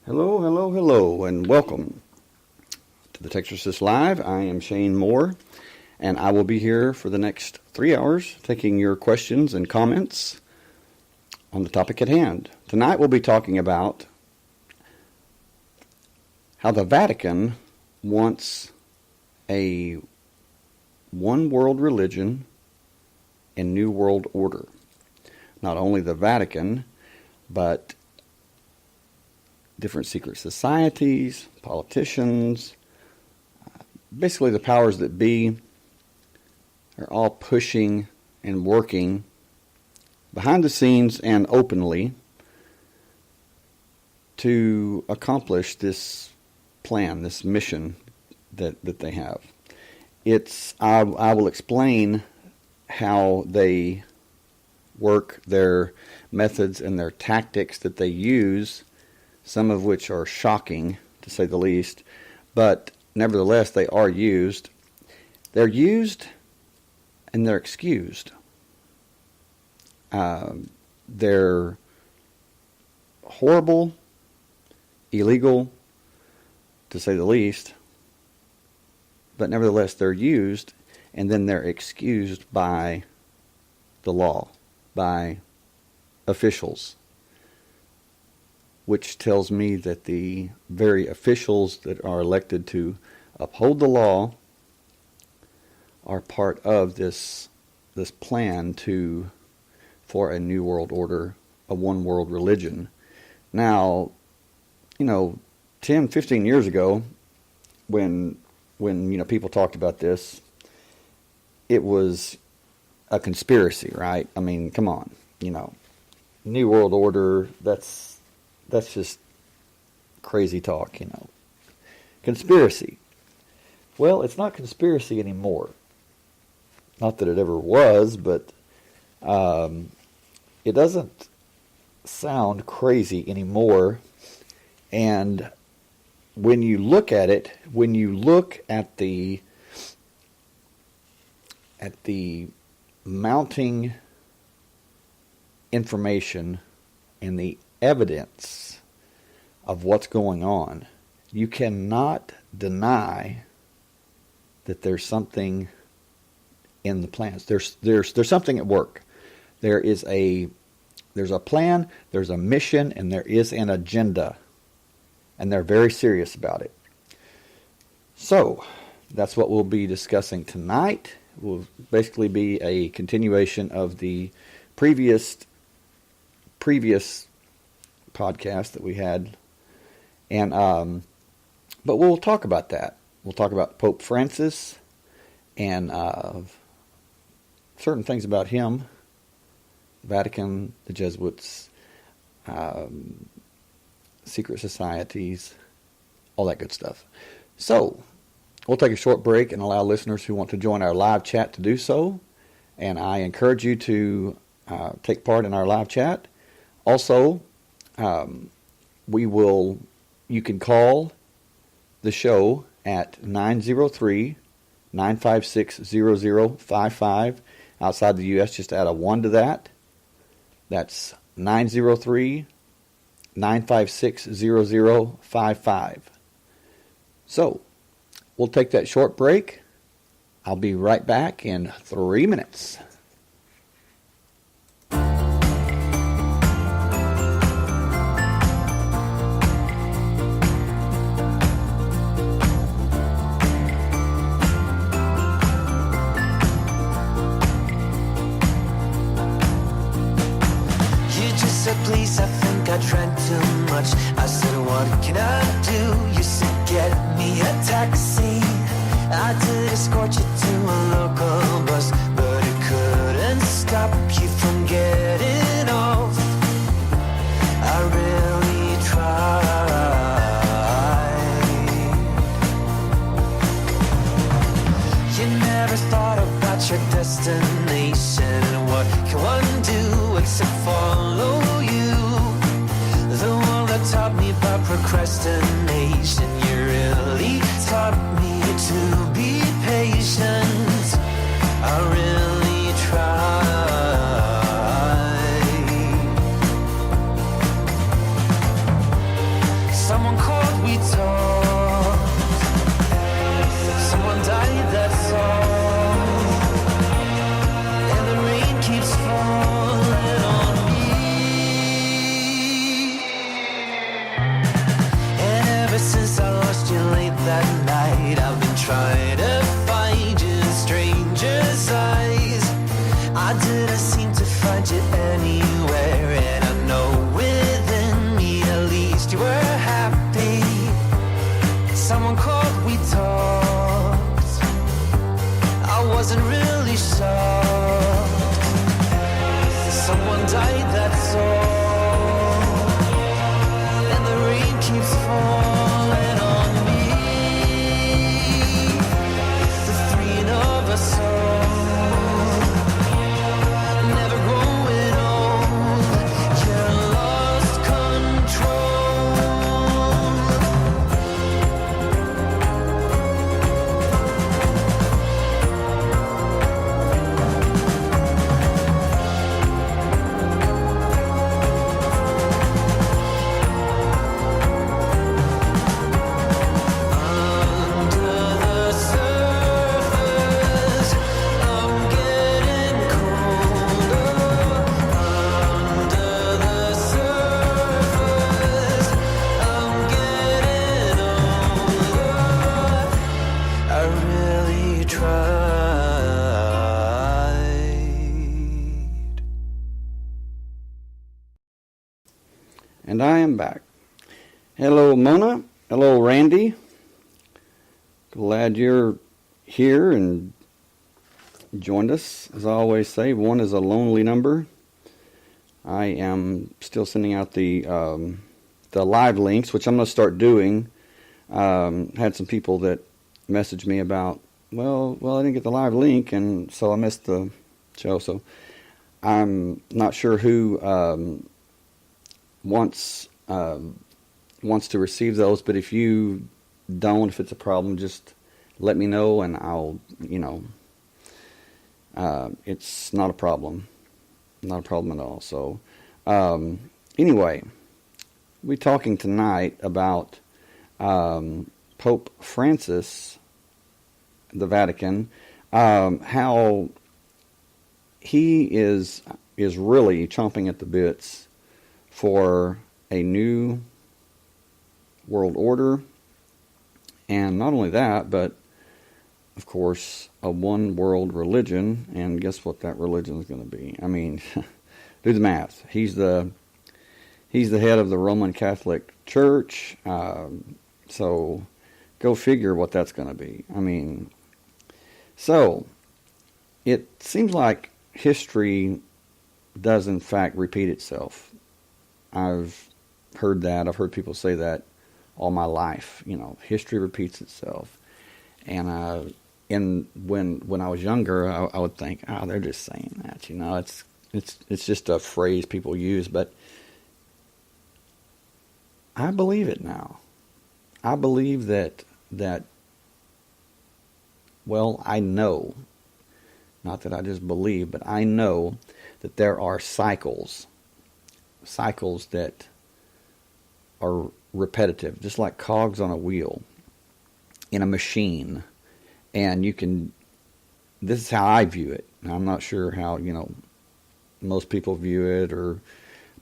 Hello, hello, hello, and welcome to the Texarsis Live. I am Shane Moore, and I will be here for the next 3 hours taking your questions and comments on the topic at hand. Tonight we'll be talking about how the Vatican wants a one world religion and new world order. Not only the Vatican, but different secret societies, politicians, basically the powers that be are all pushing and working behind the scenes and openly to accomplish this plan, this mission that they have. I will explain how they work, their methods and their tactics that they use, some of which are shocking, to say the least, but nevertheless they are used. They're used and they're excused. They're horrible, illegal, to say the least, but nevertheless they're used and then they're excused by the law, by officials, which tells me that the very officials that are elected to uphold the law are part of this plan for a new world order, a one world religion. Now, 10, 15 years ago, when people talked about this, it was a conspiracy, right? I mean, come on, New World Order, that's just crazy talk, Conspiracy. Well, it's not conspiracy anymore. Not that it ever was, but it doesn't sound crazy anymore. And when you look at it, when you look at the mounting information and the evidence of what's going on, you cannot deny that there's something in the plans. There's something at work. There's a plan, there's a mission, and there is an agenda. And they're very serious about it. So, that's what we'll be discussing tonight. It will basically be a continuation of the previous podcast that we had, and but we'll talk about that. We'll talk about Pope Francis and certain things about him, Vatican, the Jesuits, secret societies, all that good stuff. So, we'll take a short break and allow listeners who want to join our live chat to do so, and I encourage you to take part in our live chat. Also, you can call the show at 903-956-0055. Outside the U.S., just add a 1 to that. That's 903-956-0055. So, we'll take that short break. I'll be right back in 3 minutes. Please, I think I drank too much. I said, what can I do? You said, get me a taxi. I did escort you to a local bus, but it couldn't stop you from getting off. I really tried. You never thought about your destination, and what can one do except follow you? The one that taught me about procrastination. You really taught me to be patient. I really tried. back. Hello, Mona. Hello, Randy. Glad you're here and joined us. As I always say, one is a lonely number. I am still sending out the live links, which I'm going to start doing. Had some people that messaged me about, well, I didn't get the live link, and so I missed the show. So I'm not sure who wants to receive those, but if you don't, if it's a problem, just let me know, and I'll, it's not a problem. Not a problem at all. So, anyway, we're talking tonight about Pope Francis, the Vatican, how he is really chomping at the bits for a new world order, and not only that, but of course a one world religion. And guess what that religion is going to be? I mean, do the math. He's the head of the Roman Catholic Church, so go figure what that's going to be. I mean, so it seems like history does in fact repeat itself. I've heard that. I've heard people say that all my life. History repeats itself. And when I was younger, I would think, oh, they're just saying that. It's just a phrase people use. But I believe it now. I believe that. Well, I know. Not that I just believe, but I know that there are cycles that are repetitive, just like cogs on a wheel in a machine. And this is how I view it. I'm not sure how, most people view it,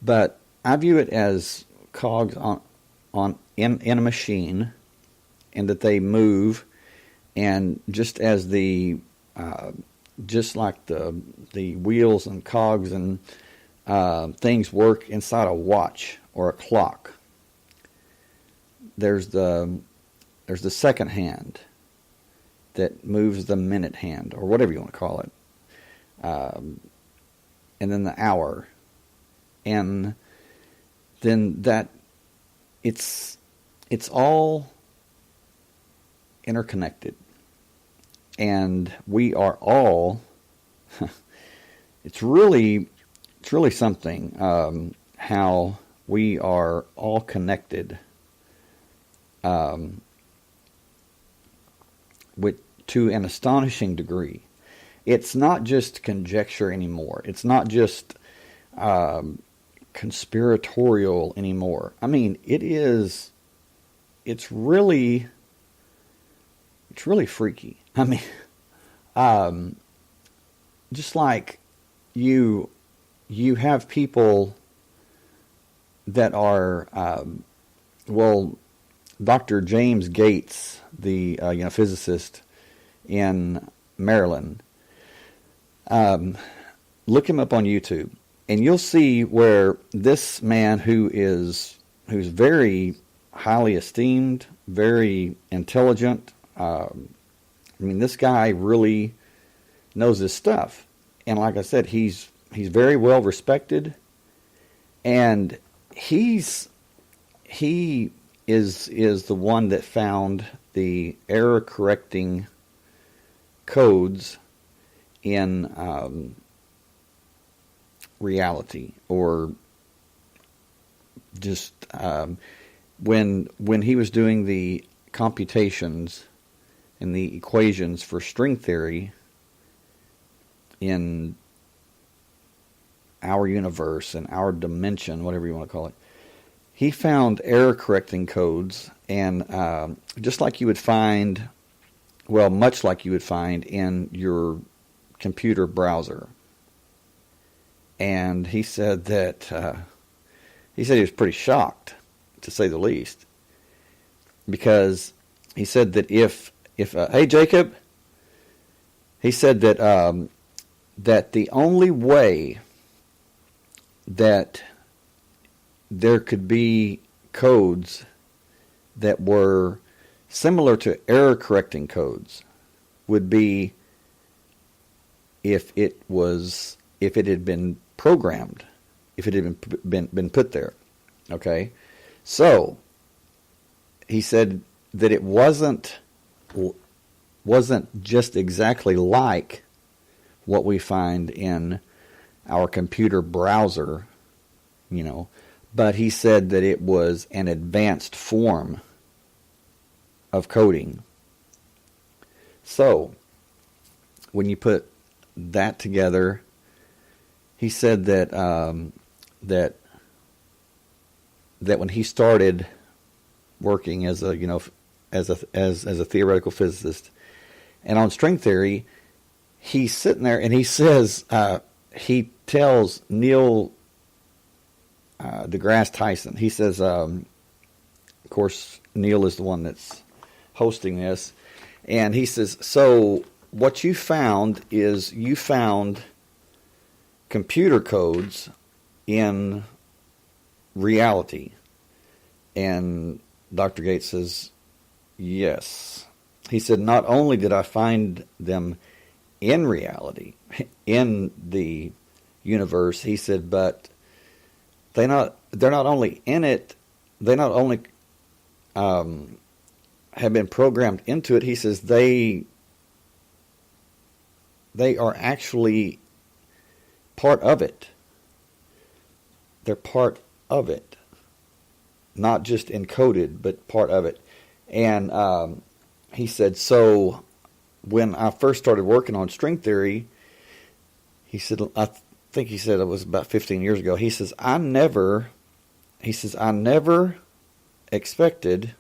but I view it as cogs in a machine, and that they move, and just as just like the wheels and cogs and things work inside a watch or a clock. There's the second hand that moves the minute hand, or whatever you want to call it, and then the hour, and then that it's all interconnected, and we are all. It's really something how we are all connected. To an astonishing degree. It's not just conjecture anymore. It's not just conspiratorial anymore. I mean, it's really freaky. I mean, just like you have people that are, Dr. James Gates, the physicist in Maryland. Look him up on YouTube, and you'll see where this man who's very highly esteemed, very intelligent. This guy really knows his stuff, and like I said, he's very well respected, and he is the one that found the error correcting codes in reality, or just when he was doing the computations and the equations for string theory in our universe and our dimension, whatever you want to call it, he found error correcting codes, and just like you would find, much like you would find in your computer browser. And he said that he was pretty shocked, to say the least, because he said that if hey Jacob, he said that that the only way that there could be codes that were similar to error correcting codes would be if it had been programmed, if it had been put there. Okay? So he said that it wasn't just exactly like what we find in our computer browser, but he said that it was an advanced form of coding. So, when you put that together, he said that that when he started working as a theoretical physicist and on string theory, he's sitting there and he says he tells Neil deGrasse Tyson. He says, of course, Neil is the one that's hosting this, and he says, so what you found is you found computer codes in reality. And Dr. Gates says, yes. He said, not only did I find them in reality, in the universe, he said, but they're not only in it, they not only have been programmed into it. He says they are actually part of it. They're part of it, not just encoded, but part of it. And he said, so when I first started working on string theory, he said, I think he said it was about 15 years ago. He says, I never expected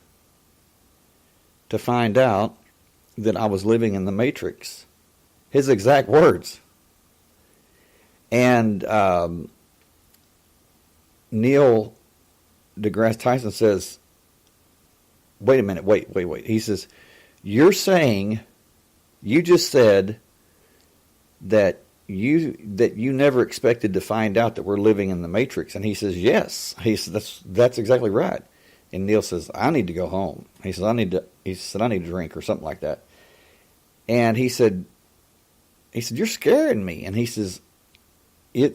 to find out that I was living in the Matrix. His exact words. And Neil deGrasse Tyson says, wait a minute, wait. He says, you just said that you never expected to find out that we're living in the Matrix. And he says, yes. He says, that's exactly right. And Neil says, I need to go home. He says, I need to drink or something like that. And he said, you're scaring me. And he says, he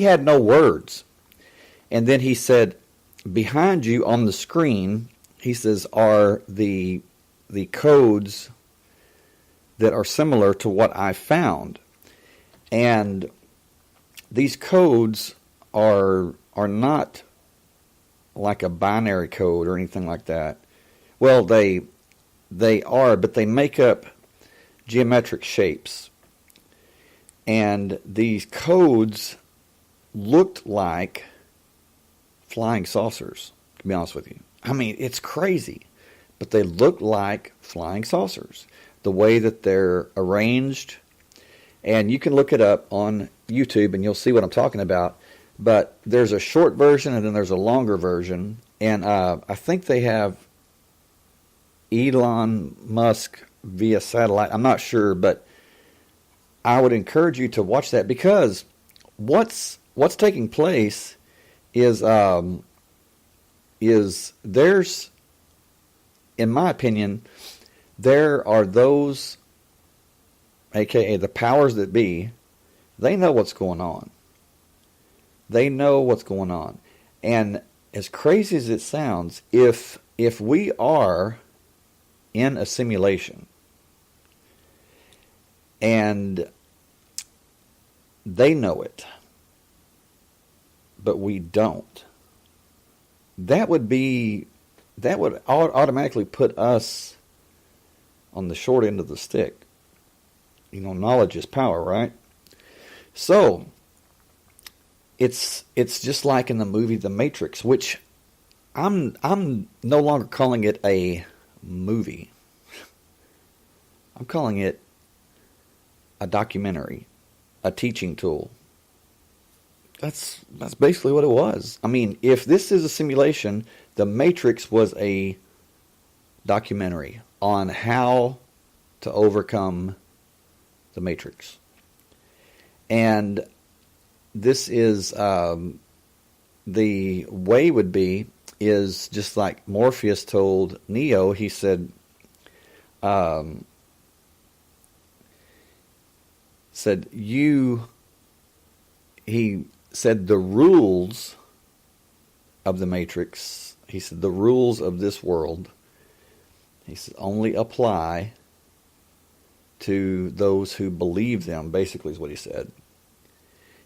had no words. And then he said, behind you on the screen, he says, are the codes that are similar to what I found. And these codes are not like a binary code or anything like that. Well, they are, but they make up geometric shapes. And these codes looked like flying saucers, to be honest with you. I mean, it's crazy, but they look like flying saucers. The way that they're arranged, and you can look it up on YouTube and you'll see what I'm talking about. But there's a short version and then there's a longer version, and I think they have Elon Musk via satellite. I'm not sure, but I would encourage you to watch that, because what's taking place is there's, in my opinion, there are those, aka the powers that be, they know what's going on. They know what's going on. And as crazy as it sounds, if we are in a simulation and they know it, but we don't, that would automatically put us on the short end of the stick. Knowledge is power, right? So it's just like in the movie The Matrix, which I'm no longer calling it a movie. I'm calling it a documentary, a teaching tool. That's basically what it was. I mean, if this is a simulation, The Matrix was a documentary on how to overcome the Matrix. And this is the way would be is just like Morpheus told Neo. He said, he said the rules of the Matrix, he said the rules of this world, he said only apply to those who believe them, basically is what he said.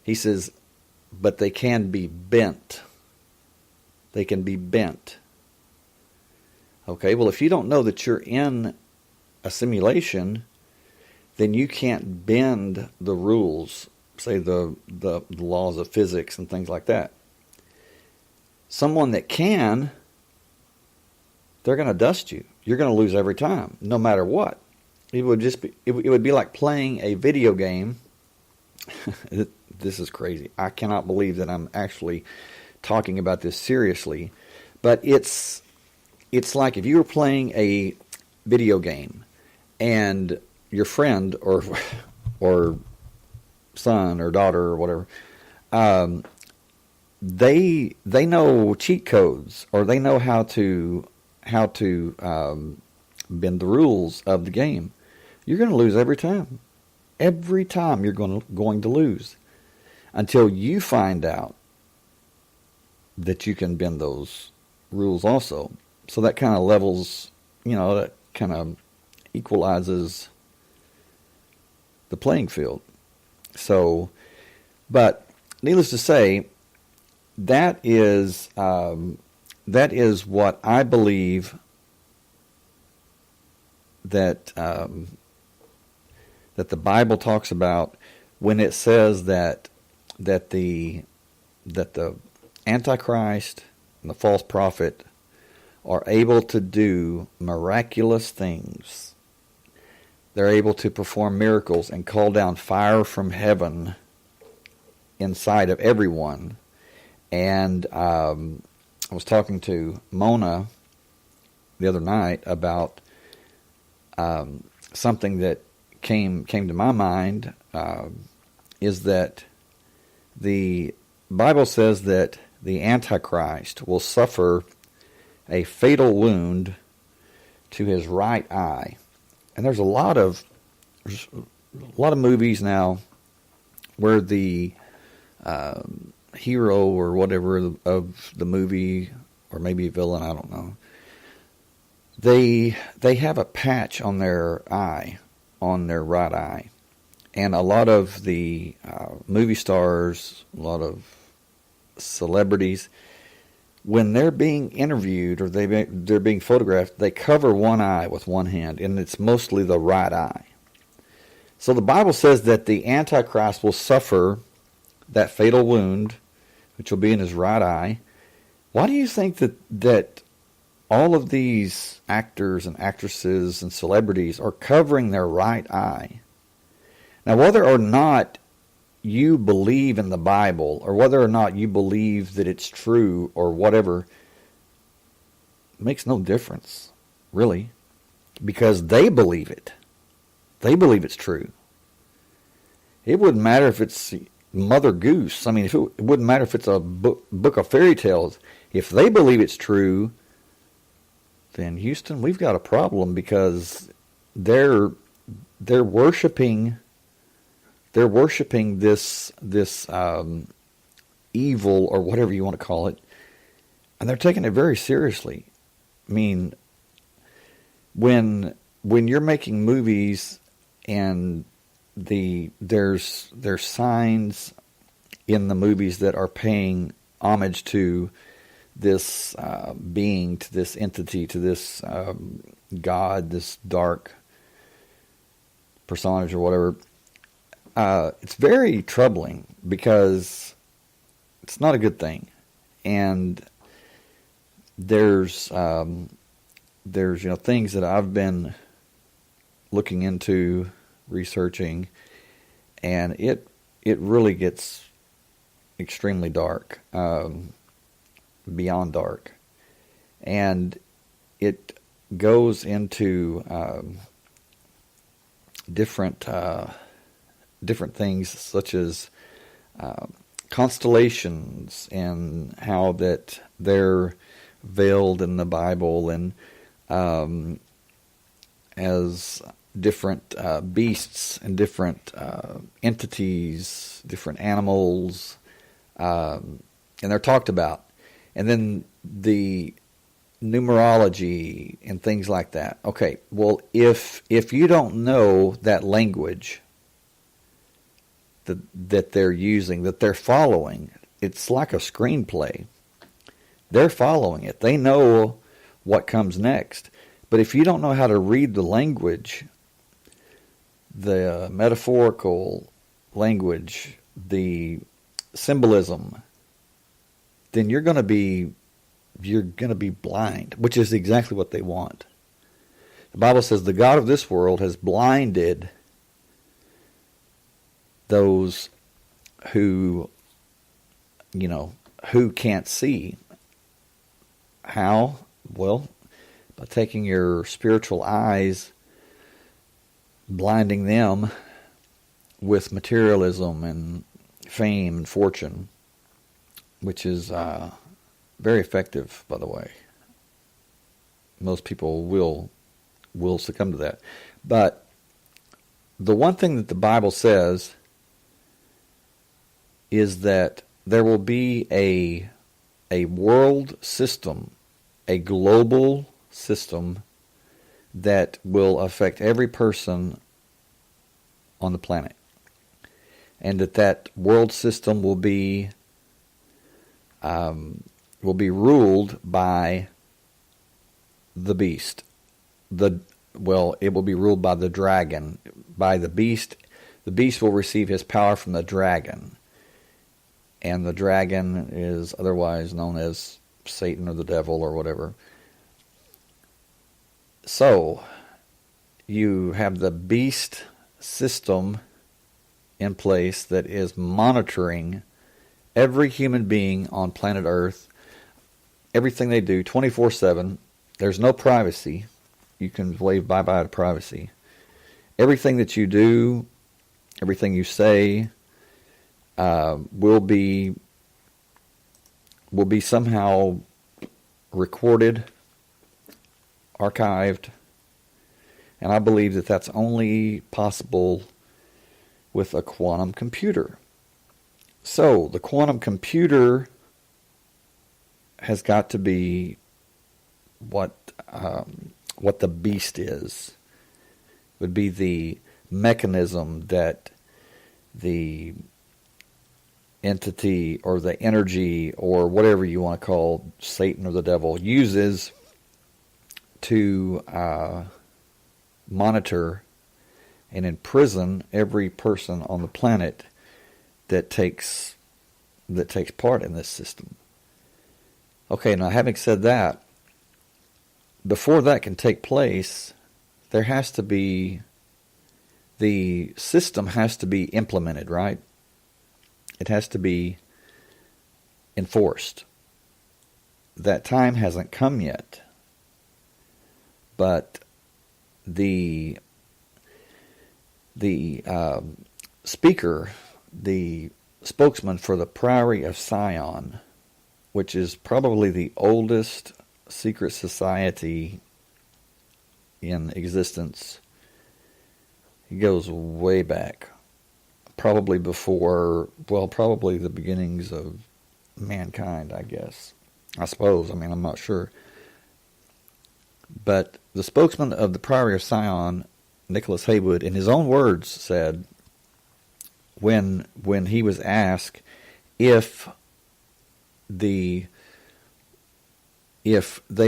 He says, but they can be bent. They can be bent. Okay, well, if you don't know that you're in a simulation, then you can't bend the rules, say the laws of physics and things like that. Someone that can, they're going to dust you. You're going to lose every time, no matter what. It would just be, it would be like playing a video game. This is crazy. I cannot believe that I'm actually talking about this seriously, but it's like if you were playing a video game and your friend or son or daughter or whatever, they know cheat codes, or they know how to bend the rules of the game. You're going to lose every time. Every time you're going to lose, until you find out that you can bend those rules also. So that kind of levels, that kind of equalizes the playing field. So, but needless to say, that is what I believe that that the Bible talks about when it says that the Antichrist and the false prophet are able to do miraculous things. They're able to perform miracles and call down fire from heaven inside of everyone. And I was talking to Mona the other night about something that came to my mind, is that the Bible says that the Antichrist will suffer a fatal wound to his right eye. And there's a lot of movies now where the hero or whatever of the movie, or maybe a villain, I don't know, they have a patch on their eye, on their right eye. And a lot of the movie stars, a lot of celebrities, when they're being interviewed or they're being photographed, they cover one eye with one hand, and it's mostly the right eye. So the Bible says that the Antichrist will suffer that fatal wound, which will be in his right eye. Why do you think that all of these actors and actresses and celebrities are covering their right eye? Now, whether or not you believe in the Bible, or whether or not you believe that it's true or whatever, makes no difference, really, because they believe it. They believe it's true. It wouldn't matter if it's Mother Goose. I mean, it wouldn't matter if it's a book of fairy tales. If they believe it's true, then Houston, we've got a problem, because they're worshiping this evil, or whatever you want to call it, and they're taking it very seriously. I mean, when you're making movies and there's signs in the movies that are paying homage to this being, to this entity, to this God, this dark personage or whatever, it's very troubling, because it's not a good thing. And there's things that I've been looking into, researching, and it really gets extremely dark, beyond dark, and it goes into different things, such as constellations and how that they're veiled in the Bible, and as different beasts and different entities, different animals, and they're talked about. And then the numerology and things like that. Okay, well, if you don't know that language that they're using, that they're following, it's like a screenplay. They're following it. They know what comes next. But if you don't know how to read the language, the metaphorical language, the symbolism, then you're going to be blind, which is exactly what they want. The Bible says the God of this world has blinded those who can't see. How? Well, by taking your spiritual eyes, blinding them with materialism and fame and fortune, which is very effective, by the way. Most people will succumb to that. But the one thing that the Bible says is that there will be a world system, a global system that will affect every person on the planet. And that world system will be ruled by the beast. It will be ruled by the dragon, by the beast. The beast will receive his power from the dragon. And the dragon is otherwise known as Satan or the devil or whatever. So, you have the beast system in place that is monitoring every human being on planet Earth, everything they do 24/7. There's no privacy. You can wave bye-bye to privacy. Everything that you do, everything you say, will be somehow recorded, archived, and I believe that that's only possible with a quantum computer. So the quantum computer has got to be what the beast is. It would be the mechanism that the entity or the energy or whatever you want to call Satan or the devil uses to monitor and imprison every person on the planet that takes part in this system. Okay, now having said that, before that can take place, there has to be, the system has to be implemented, right? It has to be enforced. That time hasn't come yet. But the speaker, the spokesman for the Priory of Sion, which is probably the oldest secret society in existence. He goes way back. Probably probably the beginnings of mankind, I guess. I suppose. I'm not sure. But the spokesman of the Priory of Sion, Nicholas Haywood, in his own words said, when he was asked if they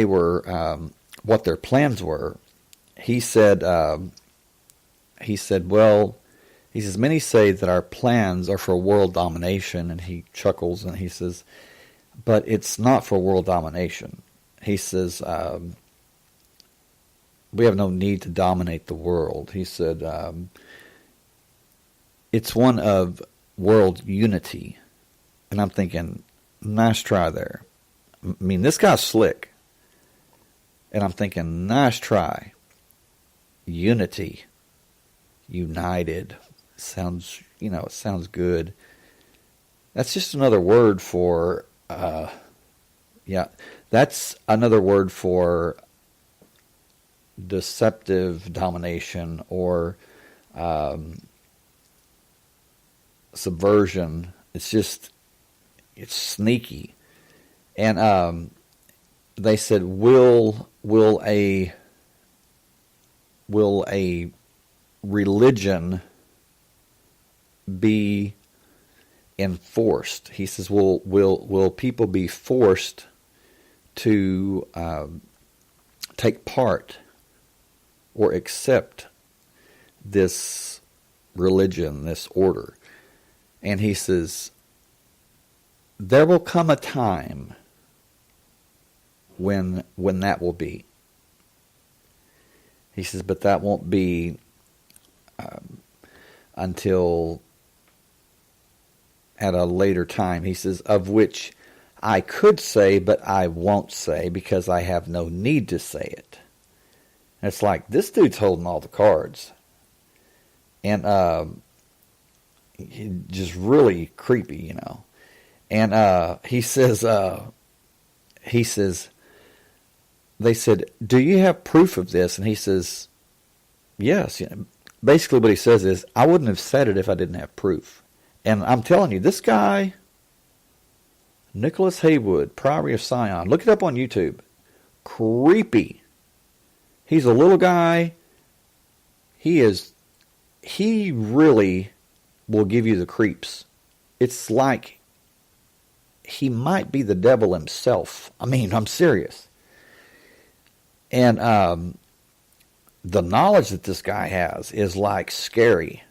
were what their plans were, he said, many say that our plans are for world domination, and he chuckles and he says, but it's not for world domination. He says, we have no need to dominate the world. He said, it's one of world unity. And I'm thinking, nice try there. I mean, this guy's slick. And I'm thinking, nice try. Unity. United. Sounds, it sounds good. That's just another word for, that's another word for deceptive domination or subversion. It's sneaky. And they said, will a religion be enforced? He says, will people be forced to take part or accept this religion, this order? And he says, there will come a time when that will be. He says, but that won't be until at a later time. He says, of which I could say, but I won't say because I have no need to say it. And it's like, this dude's holding all the cards. And just really creepy, you know. And he says, they said, do you have proof of this? And he says, yes. Basically what he says is, I wouldn't have said it if I didn't have proof. And I'm telling you, this guy, Nicholas Haywood, Priory of Sion, look it up on YouTube. Creepy. He's a little guy. He really will give you the creeps. It's like he might be the devil himself. I mean, I'm serious. And the knowledge that this guy has is like scary.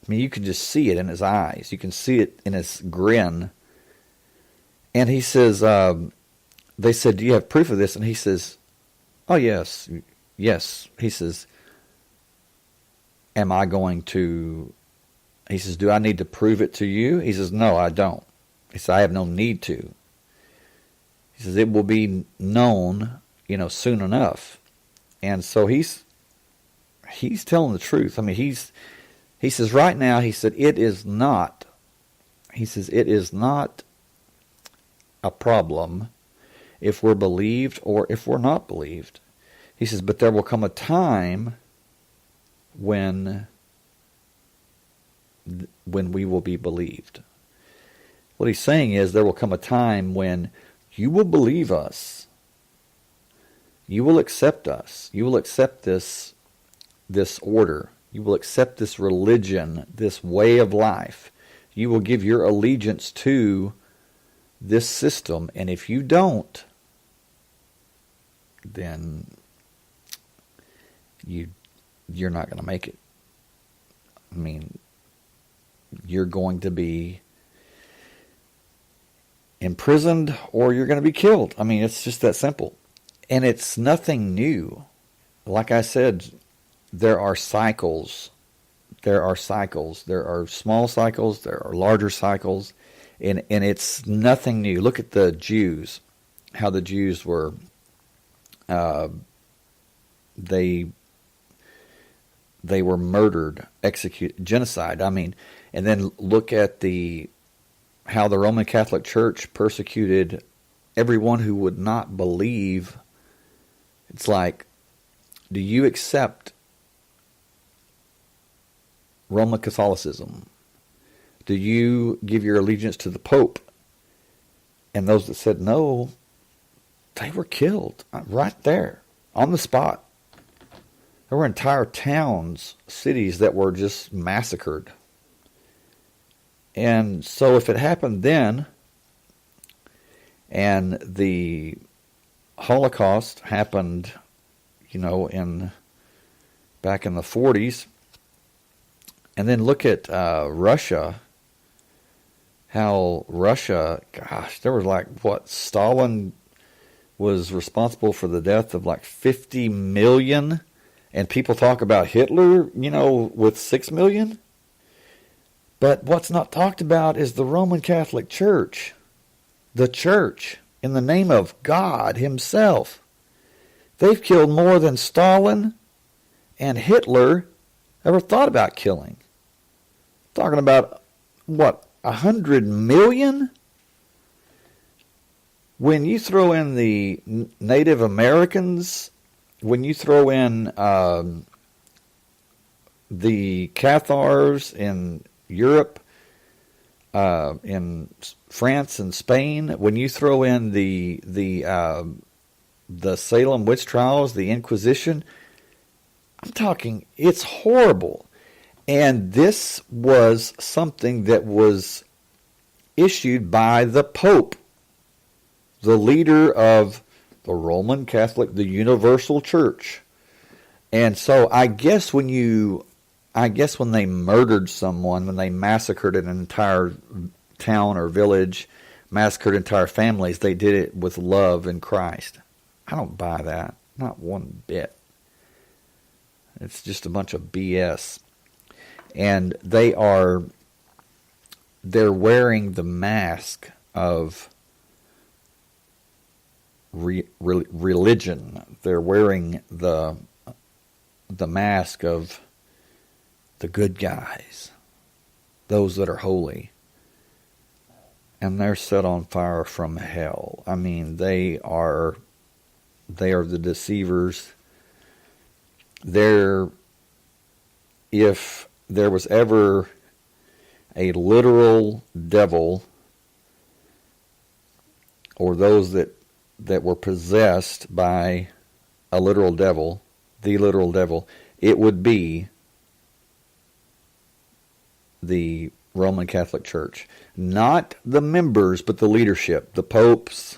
I mean, you can just see it in his eyes. You can see it in his grin. And he says, they said, do you have proof of this? And he says, oh, yes. Yes. He says, am I going to... He says, do I need to prove it to you? He says, no, I don't. He says, I have no need to. He says, it will be known, soon enough. And so he's telling the truth. I mean, he says right now, he said, it is not a problem if we're believed or if we're not believed. He says, but there will come a time when we will be believed. What he's saying is there will come a time when you will believe us. You will accept us. You will accept this order. You will accept this religion, this way of life. You will give your allegiance to this system. And if you don't, then you're not going to make it. I mean, you're going to be imprisoned or you're going to be killed. I mean, it's just that simple. And it's nothing new. Like I said, there are cycles. There are cycles. There are small cycles. There are larger cycles. And it's nothing new. Look at the Jews. How the Jews were, they were murdered, executed, genocide. I mean, and then look at how the Roman Catholic Church persecuted everyone who would not believe. It's like, do you accept Roman Catholicism? Do you give your allegiance to the Pope? And those that said no, they were killed right there on the spot. There were entire towns, cities that were just massacred. And so if it happened then, and the Holocaust happened, back in the 40s, and then look at Russia, how Russia, there was Stalin was responsible for the death of 50 million, and people talk about Hitler, with 6 million. But what's not talked about is the Roman Catholic Church. The church, in the name of God himself. They've killed more than Stalin and Hitler ever thought about killing. Talking about, 100 million? When you throw in the Native Americans, when you throw in the Cathars in Europe, in France and Spain, when you throw in the Salem witch trials, the Inquisition, I'm talking, it's horrible. And this was something that was issued by the Pope, the leader of the Roman Catholic, the Universal Church. And so I guess when they murdered someone, when they massacred an entire town or village, massacred entire families, they did it with love in Christ. I don't buy that. Not one bit. It's just a bunch of BS. And they're wearing the mask of religion. They're wearing the mask of the good guys, those that are holy. And they're set on fire from hell. I mean, they are the deceivers. If there was ever a literal devil, or those that were possessed by a literal devil, the literal devil, it would be the Roman Catholic Church. Not the members, but the leadership, the popes,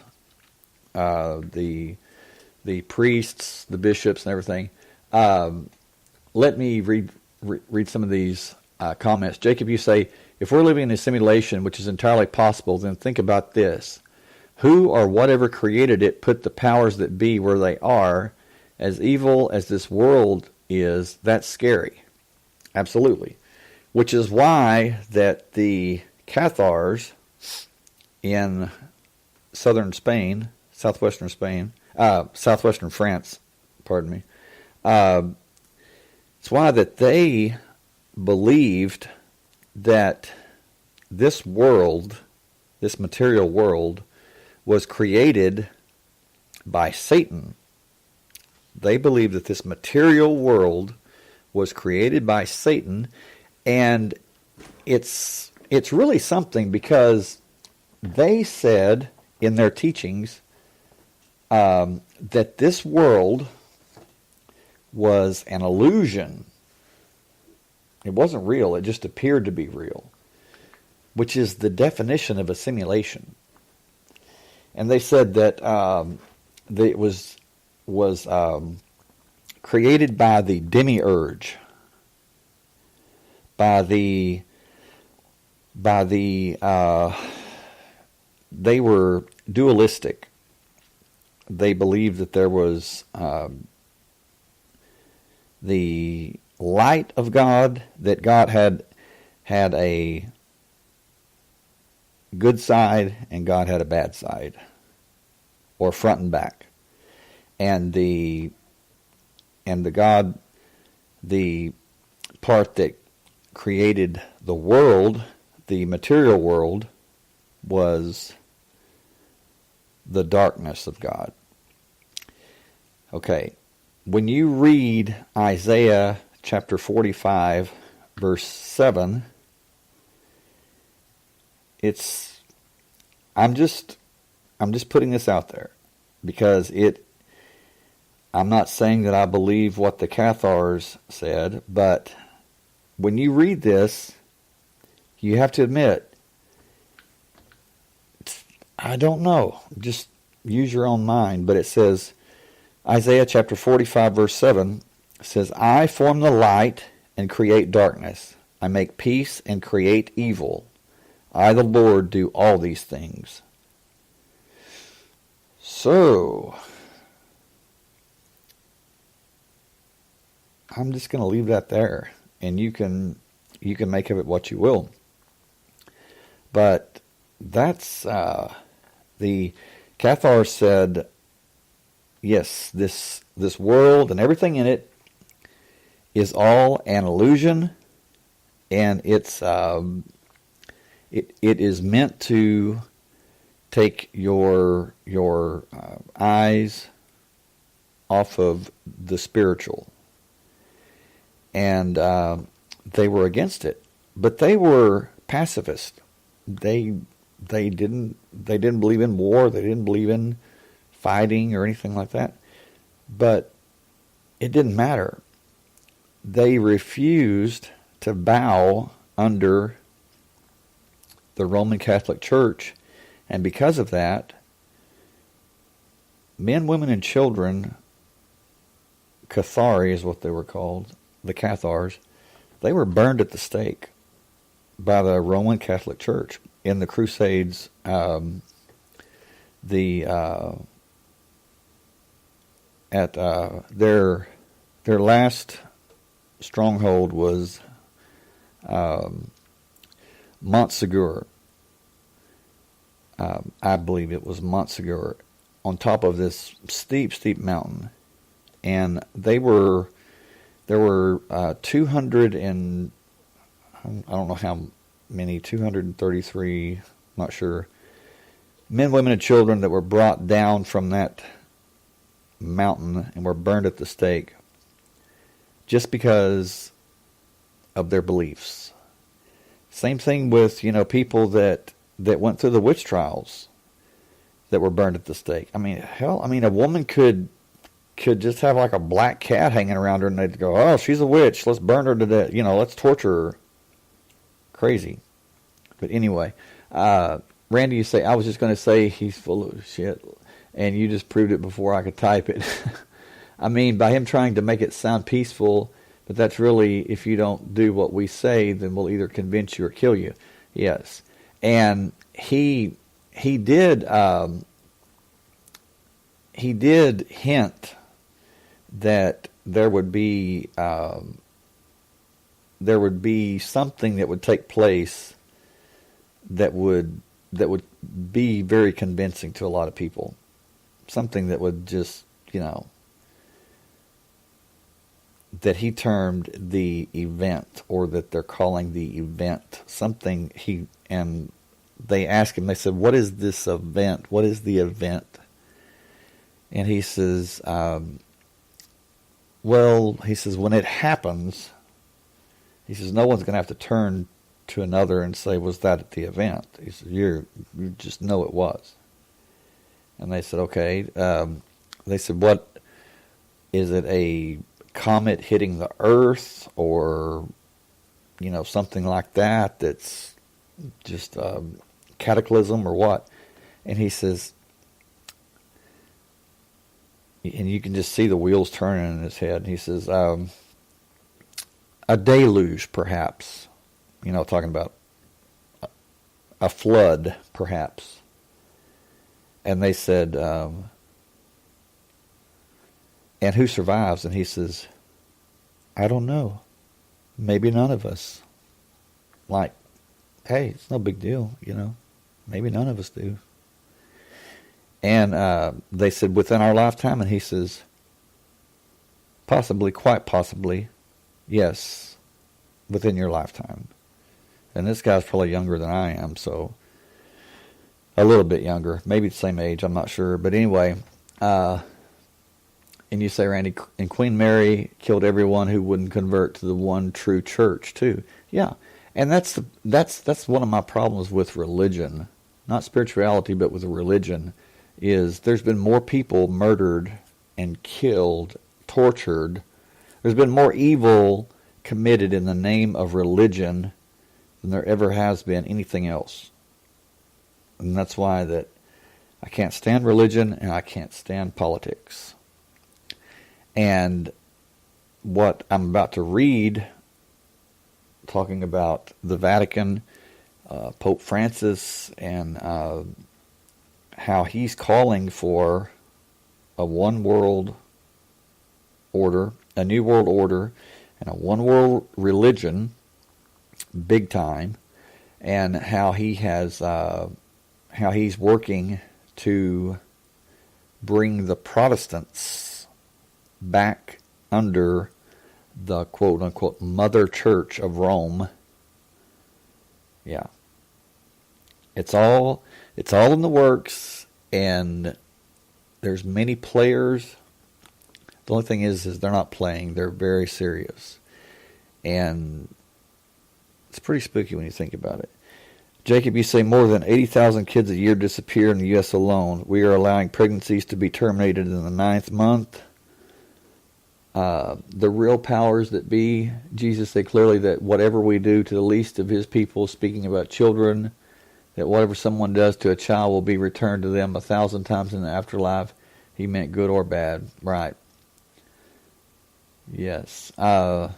the priests, the bishops, and everything. Let me read some of these comments. Jacob, you say, if we're living in a simulation, which is entirely possible, then think about this. Who or whatever created it put the powers that be where they are. As evil as this world is, that's scary. Absolutely. Which is why that the Cathars in southern Spain, southwestern France, pardon me, it's why that they believed that this world, this material world, was created by Satan. They believed that this material world was created by Satan, and it's really something, because they said in their teachings that this world was an illusion. It wasn't real. It just appeared to be real, which is the definition of a simulation. And they said that it was created by the demiurge, they were dualistic. They believed that there was the light of God, that God had a good side and God had a bad side, or front and back. And the God, the part that created the world, the material world, was the darkness of God. Okay, when you read Isaiah chapter 45, verse 7, I'm just putting this out there, because I'm not saying that I believe what the Cathars said, but when you read this, you have to admit, I don't know. Just use your own mind. But it says, Isaiah chapter 45, verse 7, says, I form the light and create darkness. I make peace and create evil. I, the Lord, do all these things. So, I'm just going to leave that there, and you can make of it what you will. But that's the Cathars said, yes, this world and everything in it is all an illusion, and it's It is meant to take your eyes off of the spiritual, and they were against it, but they were pacifist. They didn't believe in war. They didn't believe in fighting or anything like that. But it didn't matter. They refused to bow under the Roman Catholic Church, and because of that, men, women, and children, Cathari is what they were called, the Cathars, they were burned at the stake by the Roman Catholic Church in the Crusades. At their last stronghold was Montsegur. I believe it was Montsegur, on top of this steep mountain, and there were 200 and I don't know how many, 233, I'm not sure, men, women, and children that were brought down from that mountain and were burned at the stake just because of their beliefs. Same thing with, people that went through the witch trials that were burned at the stake. I mean, a woman could just have like a black cat hanging around her, and they'd go, "Oh, she's a witch. Let's burn her to death. Let's torture her." Crazy. But anyway, Randy, you say, I was just going to say he's full of shit, and you just proved it before I could type it. I mean, by him trying to make it sound peaceful, but that's really, if you don't do what we say, then we'll either convince you or kill you. Yes. And he did hint that there would be something that would take place that would be very convincing to a lot of people. Something that would just, that he termed the event, or that they're calling the event. Something and they asked him, they said, "What is this event? What is the event?" And he says, when it happens, he says, no one's going to have to turn to another and say, "Was that at the event?" He says, you just know it was. And they said, okay. They said, what, is it a comet hitting the Earth, or, something like that, that's just a cataclysm, or what? And he says, and you can just see the wheels turning in his head. He says, a deluge, perhaps. Talking about a flood, perhaps. And they said, and who survives? And he says, I don't know. Maybe none of us. Like, hey, it's no big deal, Maybe none of us do. And they said, within our lifetime? And he says, possibly, quite possibly, yes, within your lifetime. And this guy's probably younger than I am, so a little bit younger, maybe the same age, I'm not sure. But anyway, and you say, Randy, and Queen Mary killed everyone who wouldn't convert to the one true church too. Yeah, and that's one of my problems with religion, not spirituality, but with religion, is there's been more people murdered and killed, tortured. There's been more evil committed in the name of religion than there ever has been anything else. And that's why that I can't stand religion and I can't stand politics. And what I'm about to read, talking about the Vatican, Pope Francis, and how he's calling for a one world order, a new world order, and a one world religion, big time, and how he has, how he's working to bring the Protestants back under the quote unquote Mother Church of Rome. Yeah. It's all in the works, and there's many players. The only thing is they're not playing. They're very serious. And it's pretty spooky when you think about it. Jacob, you say more than 80,000 kids a year disappear in the U.S. alone. We are allowing pregnancies to be terminated in the 9th month. The real powers that be, Jesus said clearly that whatever we do to the least of his people, speaking about children, that whatever someone does to a child will be returned to them 1,000 times in the afterlife. He meant good or bad. Right. Yes. And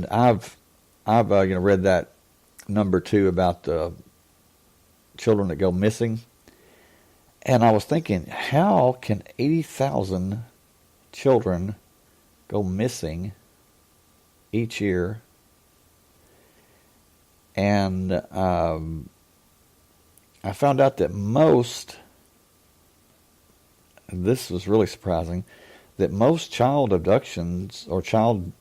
I've read that number 2 about the children that go missing. And I was thinking, how can 80,000 children go missing each year? And I found out that this was really surprising, that most child abductions or children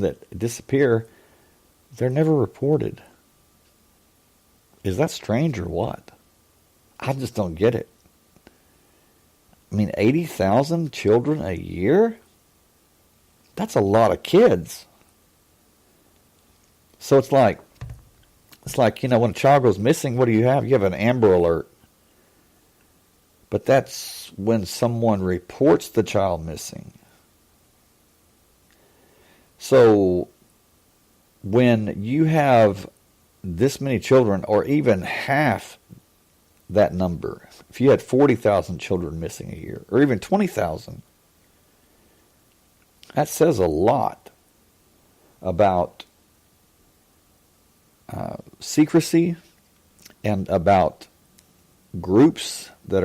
that disappear, they're never reported. Is that strange or what? I just don't get it. I mean, 80,000 children a year? That's a lot of kids. So it's like, when a child goes missing, what do you have? You have an Amber Alert. But that's when someone reports the child missing. So when you have this many children, or even half that number, if you had 40,000 children missing a year, or even 20,000, that says a lot about secrecy and about groups that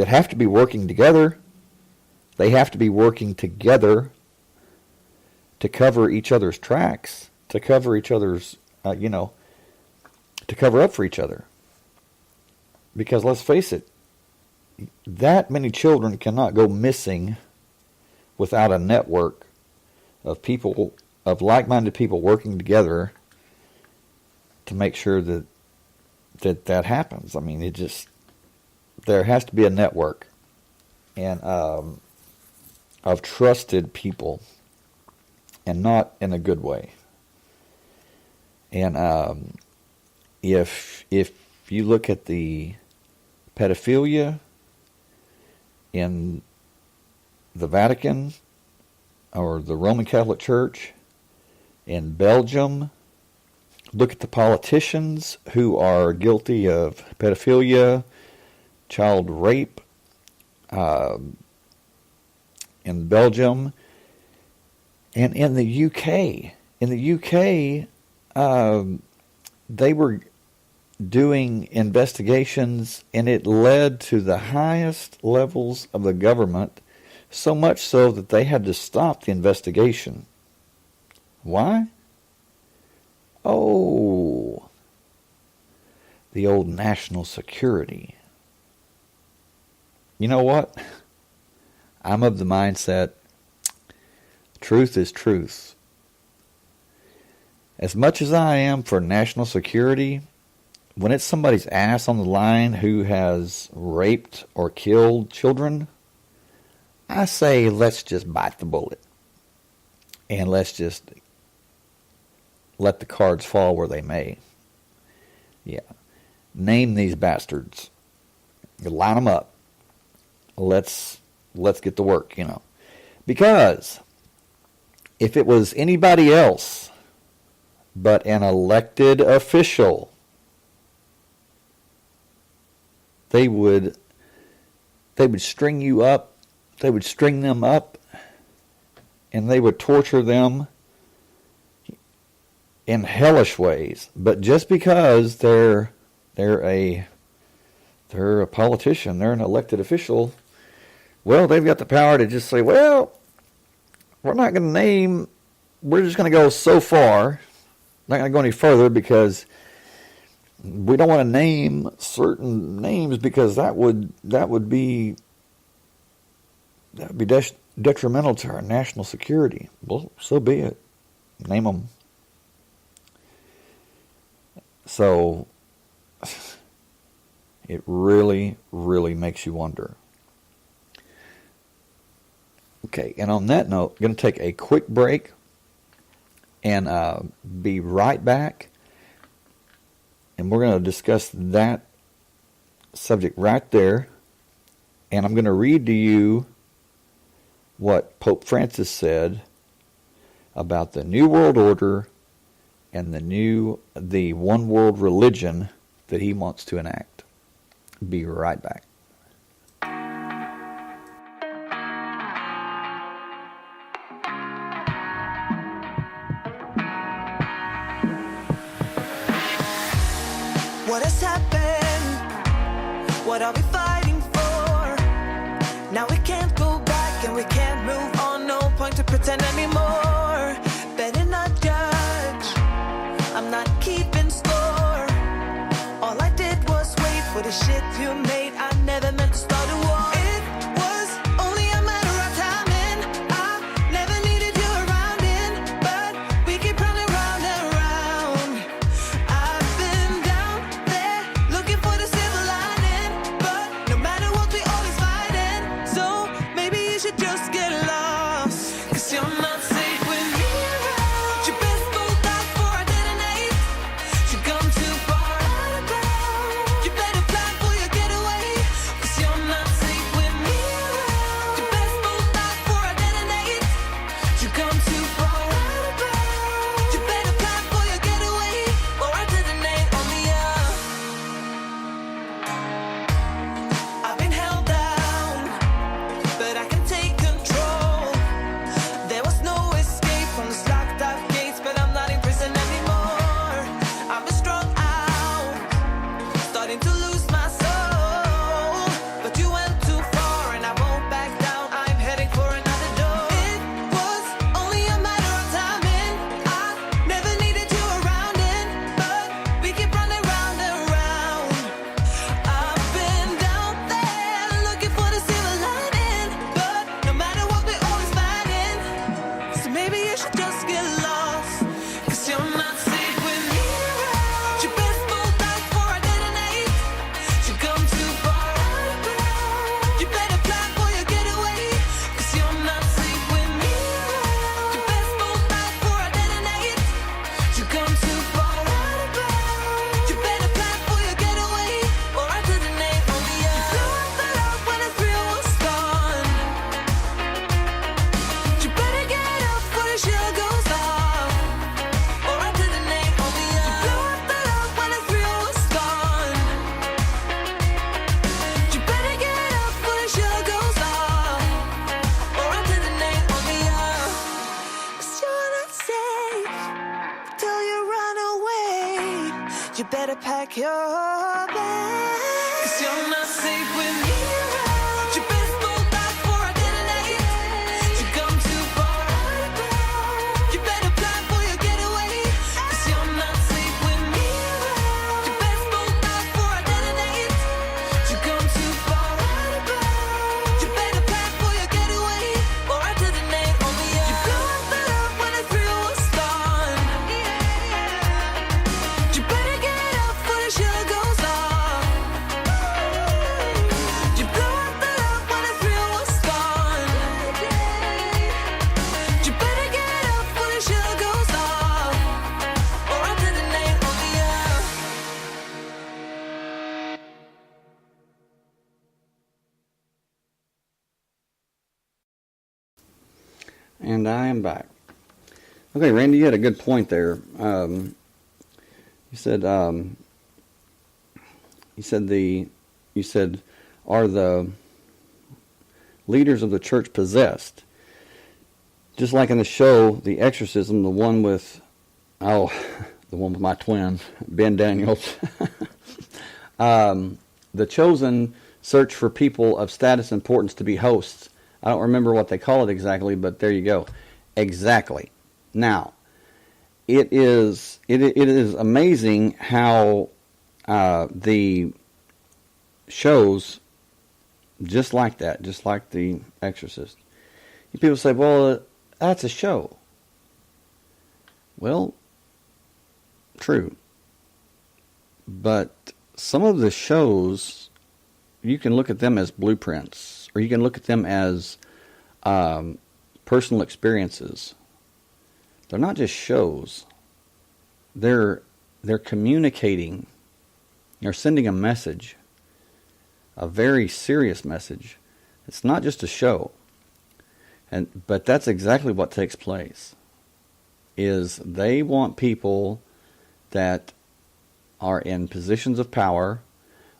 have to be working together. They have to be working together to cover each other's tracks, to cover each other's, to cover up for each other. Because let's face it, that many children cannot go missing without a network of people, of like-minded people working together to make sure that happens. I mean, there has to be a network and of trusted people, and not in a good way. And if you look at the pedophilia in the Vatican or the Roman Catholic Church in Belgium, look at the politicians who are guilty of pedophilia, child rape in Belgium, and in the UK. In the UK, they were doing investigations, and it led to the highest levels of the government, so much so that they had to stop the investigation. Why? Oh, the old national security. You know what? I'm of the mindset, truth is truth. As much as I am for national security, when it's somebody's ass on the line who has raped or killed children, I say let's just bite the bullet. And let's just let the cards fall where they may. Yeah. Name these bastards. Line them up. Let's get to work, Because if it was anybody else but an elected official, they would string you up, they would string them up, and they would torture them in hellish ways. But just because they're a politician, they're an elected official, well, they've got the power to just say, well, we're not going to name, we're just going to go so far, not going to go any further, because we don't want to name certain names, because that would be detrimental to our national security. Well, so be it. Name them. So it really, really makes you wonder. Okay, and on that note, I'm going to take a quick break and be right back. And we're going to discuss that subject right there. And I'm going to read to you what Pope Francis said about the New World Order and the one world religion that he wants to enact. Be right back. What has happened? What are we fighting for? Now we can't go back and we can't move on. No point to pretend anymore. Better not judge. I'm not keeping score. All I did was wait for the shit you made. I never meant to start a war. It was only a matter of timing. I never needed you around in, but we keep running round and round. I've been down there looking for the silver lining, but no matter what we always fighting. So maybe you should just get lost, 'cause you're not safe with me around. You best bolt out before I detonate. You come too far out of bounds. You better plan for your getaway, 'cause you're not safe with me around. You best bolt out before I detonate. You come too far out of bounds. You better plan for your getaway, or I detonate on the up. I've been held down, but I can take control. There was no escape from the locked up gates, but I'm not in prison anymore. I've been strung out, starting to lose my soul. But you went too far and I won't back down. I'm heading for another door. It was only a matter of timing. I never needed you around in, but we keep running round and round. I've been down there looking for the silver lining, but no matter what we're always fighting. So maybe you should just get lost, 'cause you're not safe with me around. You best bolt out before I detonate. You come too far out of bounds. You better plan for your getaway, 'cause you're not safe with me around. You best bolt out before I detonate. You come too far out of bounds. You better plan for your getaway, or I detonate on the up. You blew up the love when the thrill was gone. You better get up before the shell goes off, or I detonate on the up. You blew up the love when the thrill was gone. You better get up before the shell goes off, or I detonate on the up. 'Cause you're not safe till you run away. You better pack your bags, 'cause you're not safe with me around. You best bolt out before I detonate. You come too far out of bounds. You better plan for your getaway, 'cause you're not safe with me around. You best bolt out before I detonate. You come too far out of bounds. You better plan for your getaway, or I detonate on the up. You blew up the love when the thrill was gone. You better get up before the shell goes off. You blew up the love when the thrill was gone. You better get up before the shell goes off, or I detonate on the up. And I am back. Okay, Randy, you had a good point there. You said are the leaders of the church possessed? Just like in the show, The Exorcism, the one with my twin, Ben Daniels. The chosen search for people of status and importance to be hosts. I don't remember what they call it exactly, but there you go. Exactly. Now, it is amazing how the shows just like that, just like The Exorcist. People say, well, that's a show. Well, true. But some of the shows, you can look at them as blueprints, or you can look at them as personal experiences. They're not just shows. They're communicating. They're sending a message, a very serious message. It's not just a show. But that's exactly what takes place. Is they want people that are in positions of power,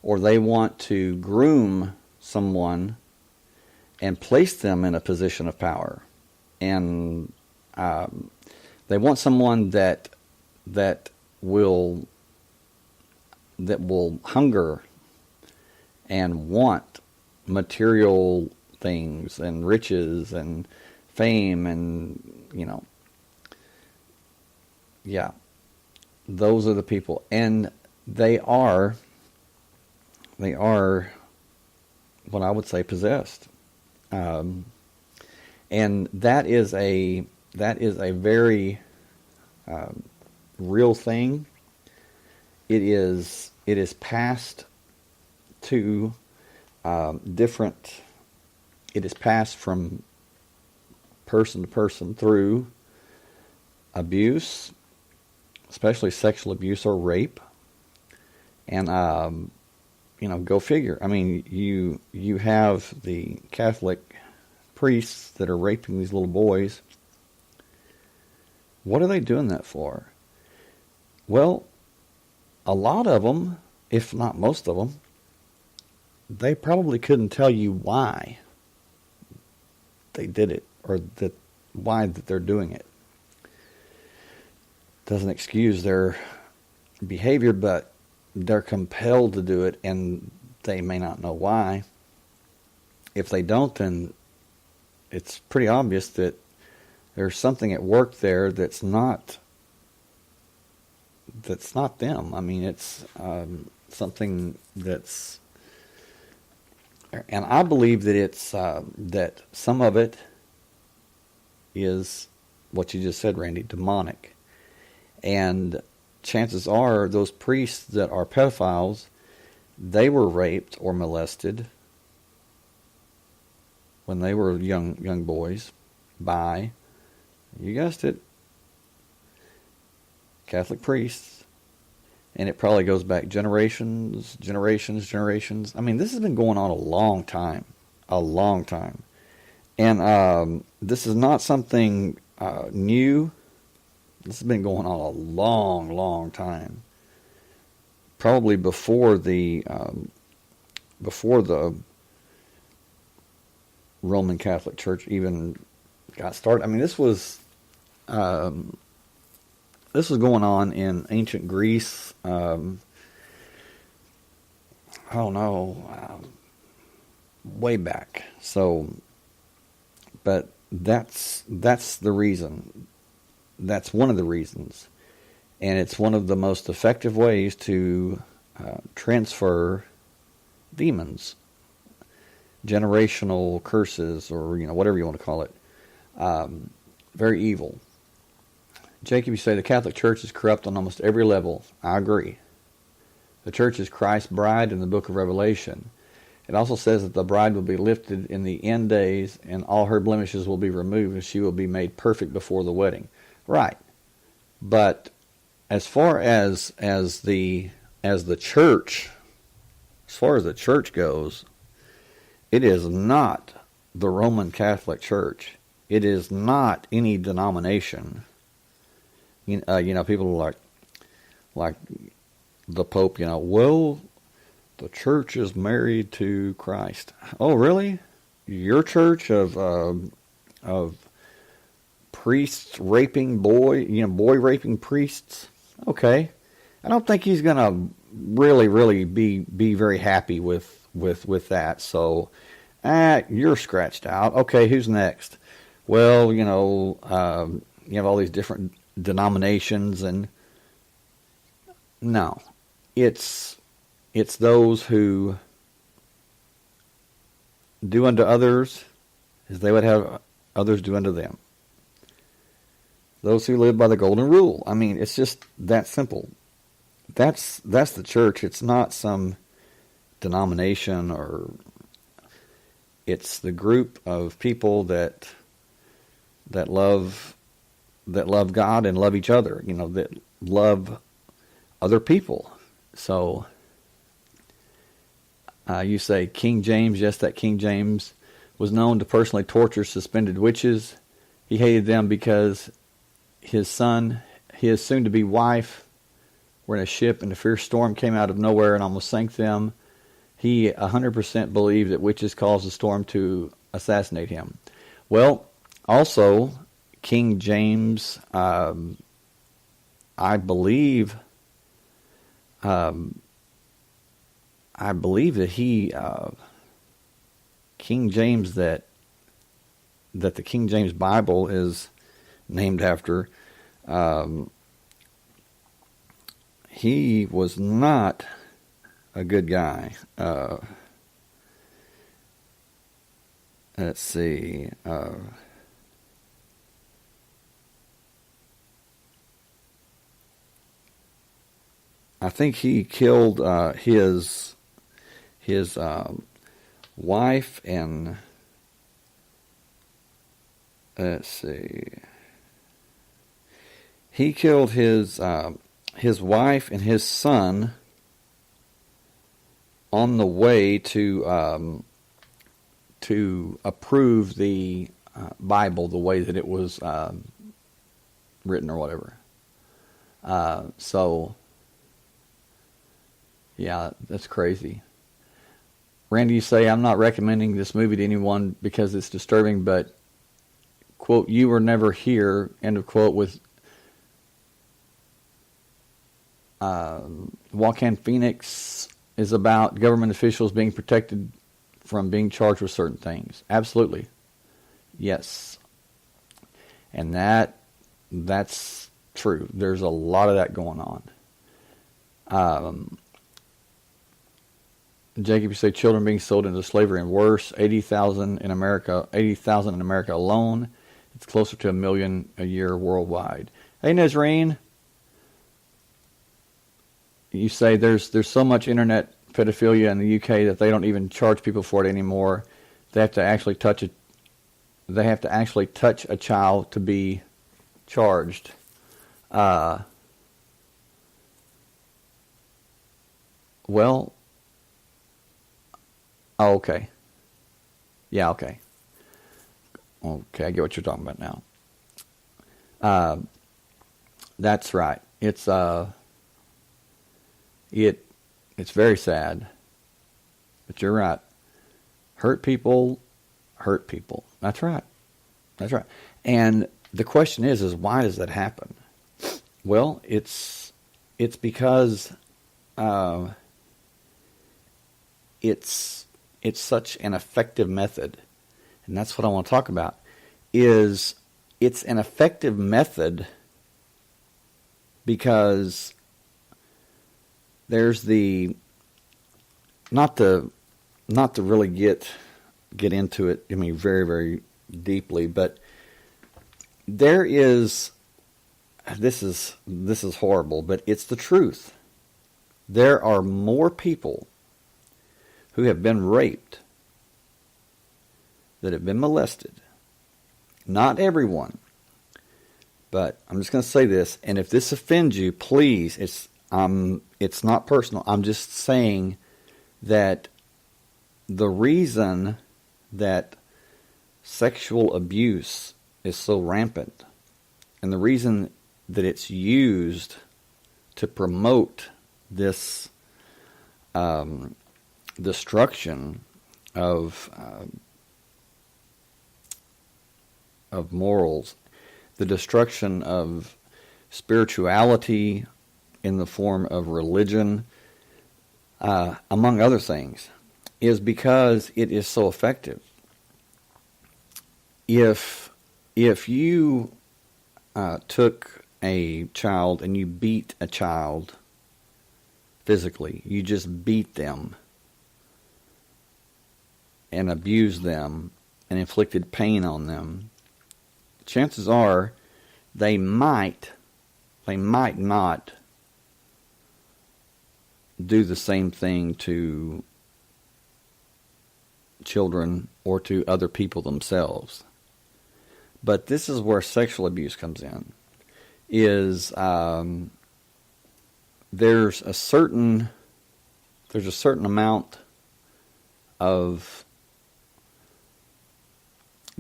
or they want to groom someone and place them in a position of power, and they want someone that will hunger and want material things and riches and fame, and those are the people, and they are what I would say possessed, and that is a very real thing. It is passed to different. It is passed from person to person through abuse, especially sexual abuse or rape, and go figure. I mean, you have the Catholic priests that are raping these little boys. What are they doing that for? Well, a lot of them, if not most of them, they probably couldn't tell you why they did it, or why they're doing it. Doesn't excuse their behavior, but they're compelled to do it, and they may not know why. If they don't, then it's pretty obvious that there's something at work there that's not them. I mean, it's something that's, and I believe that it's that some of it is what you just said, Randy, demonic. And chances are those priests that are pedophiles, they were raped or molested when they were young boys by, you guessed it, Catholic priests. And it probably goes back generations. I mean, this has been going on a long time. And this is not something new. This has been going on a long time. Probably before the Roman Catholic Church even got started. I mean, this was going on in ancient Greece. Way back. So, but that's the reason. That's one of the reasons, and it's one of the most effective ways to transfer demons, generational curses, or whatever you want to call it. Very evil. Jacob, you say the Catholic Church is corrupt on almost every level. I agree. The Church is Christ's bride in the book of Revelation. It also says that the bride will be lifted in the end days, and all her blemishes will be removed, and she will be made perfect before the wedding. Right. But as far as the church, as far as the church goes, it is not the Roman Catholic Church. It is not any denomination. People are like the Pope, well, the church is married to Christ. Oh, really? Your church of priests raping boy raping priests? Okay. I don't think he's going to really be very happy with that. So, you're scratched out. Okay, who's next? Well, you have all these different denominations, and no, it's those who do unto others as they would have others do unto them. Those who live by the golden rule. I mean, it's just that simple. that's the church. It's not some denomination, or it's the group of people that love God and love each other, that love other people. So you say King James. Yes, that King James was known to personally torture suspended witches. He hated them because his soon-to-be wife, were in a ship and a fierce storm came out of nowhere and almost sank them. He 100% believed that witches caused the storm to assassinate him. Well, also, King James, I believe that he, King James, that the King James Bible is named after, he was not a good guy. Let's see. I think he killed his wife, and let's see. He killed his wife and his son on the way to approve the Bible the way that it was written or whatever. So, yeah, that's crazy. Randy, you say, I'm not recommending this movie to anyone because it's disturbing, but, quote, you were never here, end of quote, with Joaquin Phoenix is about government officials being protected from being charged with certain things. Absolutely. Yes. And that's true. There's a lot of that going on. Jacob, you say children being sold into slavery and worse. 80,000 in America. 80,000 in America alone. It's closer to 1 million a year worldwide. Hey, Nazreen. You say there's so much internet pedophilia in the UK that they don't even charge people for it anymore. They have to actually touch it. They have to actually touch a child to be charged. Well. Oh, okay. Yeah, okay. Okay, I get what you're talking about now. That's right. It's very sad. But you're right. Hurt people hurt people. That's right. That's right. And the question is why does that happen? Well, it's because it's such an effective method. And that's what I want to talk about. It's an effective method because there's not to really get into it, I mean, very, very deeply, but there is, this is horrible, but it's the truth. There are more people who have been raped, that have been molested. Not everyone, but I'm just going to say this, and if this offends you, please, it's not personal. I'm just saying that the reason that sexual abuse is so rampant, and the reason that it's used to promote this destruction of morals, the destruction of spirituality in the form of religion, among other things, is because it is so effective. If you took a child and you beat a child physically, you just beat them and abused them and inflicted pain on them, chances are they might not do the same thing to children or to other people themselves. But this is where sexual abuse comes in. Is there's a certain amount of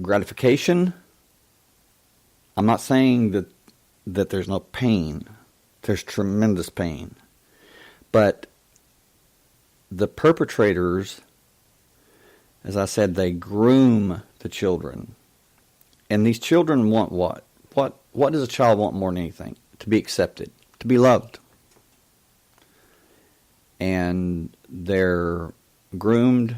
gratification. I'm not saying that there's no pain. There's tremendous pain. But the perpetrators, as I said, they groom the children. And these children want what? What does a child want more than anything? To be accepted, to be loved. And they're groomed,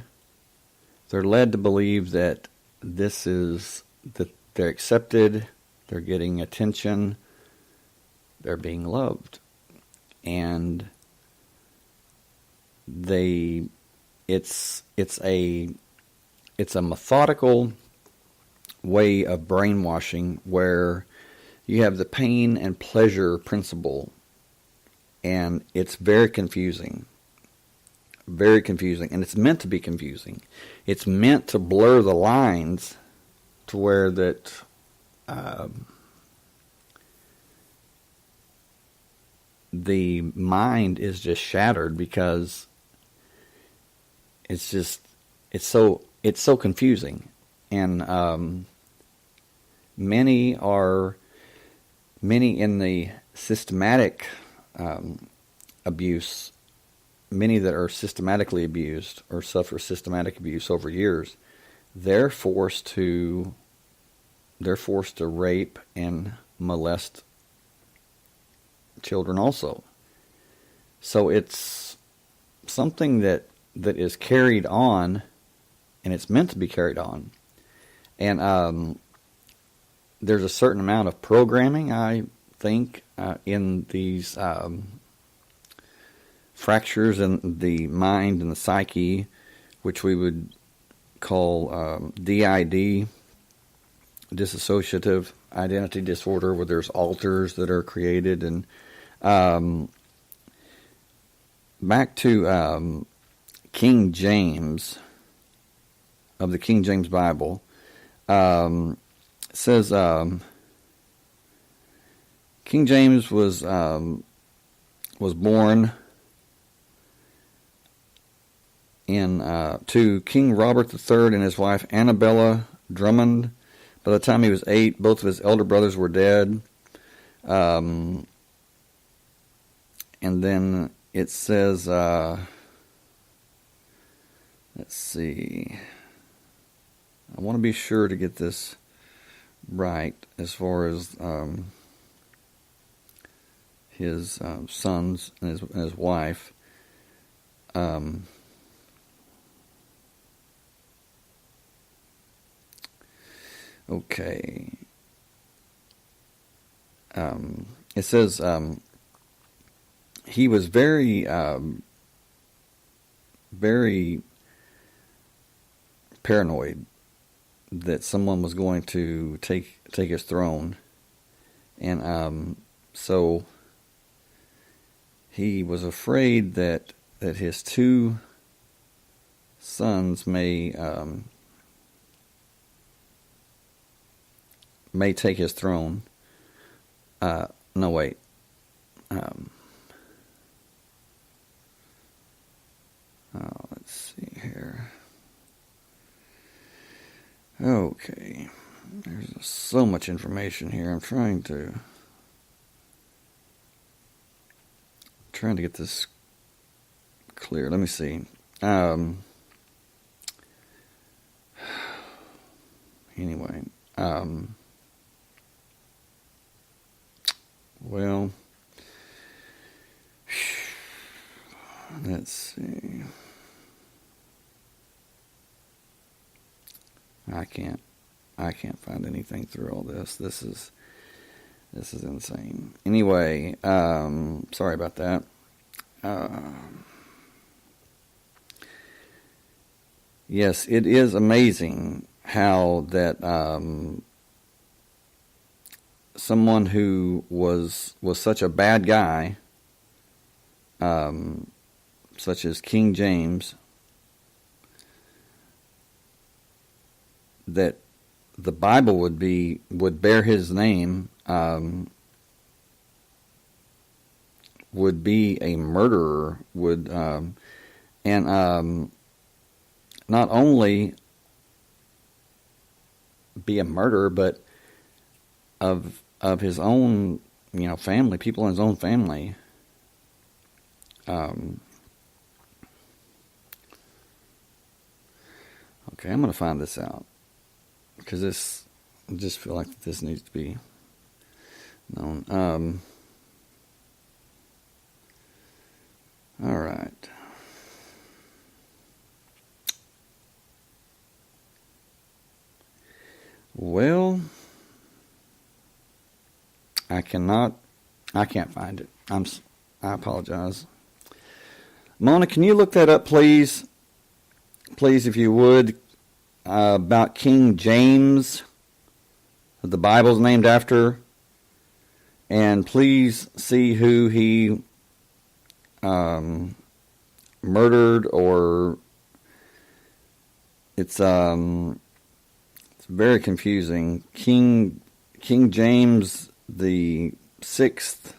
they're led to believe that that they're accepted, they're getting attention, they're being loved. And it's a methodical way of brainwashing where you have the pain and pleasure principle, and it's very confusing. Very confusing. And it's meant to be confusing. It's meant to blur the lines to where that the mind is just shattered, because it's so confusing. And many in the systematic abuse, many that are systematically abused or suffer systematic abuse over years, they're forced to rape and molest children also. So it's something that is carried on, and it's meant to be carried on. And there's a certain amount of programming, I think, in these fractures in the mind and the psyche, which we would call DID, dissociative identity disorder, where there's alters that are created. And back to King James, of the King James Bible, says King James was born to King Robert III and his wife Annabella Drummond. By the time he was 8, both of his elder brothers were dead. And then it says, let's see, I want to be sure to get this right as far as his sons and his wife. Okay. It says he was very paranoid that someone was going to take his throne, and so he was afraid that his 2 sons may take his throne. No, wait. Let's see here. Okay. There's so much information here. I'm trying to get this clear. Let me see. Anyway. Well, let's see. I can't find anything through all this. This is insane. Anyway, sorry about that. Yes, it is amazing how that someone who was such a bad guy such as King James, that the Bible would bear his name, would be a murderer, and not only be a murderer, but of his own, family, people in his own family. Okay, I'm going to find this out, because I just feel like this needs to be known. All right. Well, I can't find it. I apologize. Mona, can you look that up, please? Please, if you would, about King James, that the Bible's named after, and please see who he murdered, or it's very confusing. King James the Sixth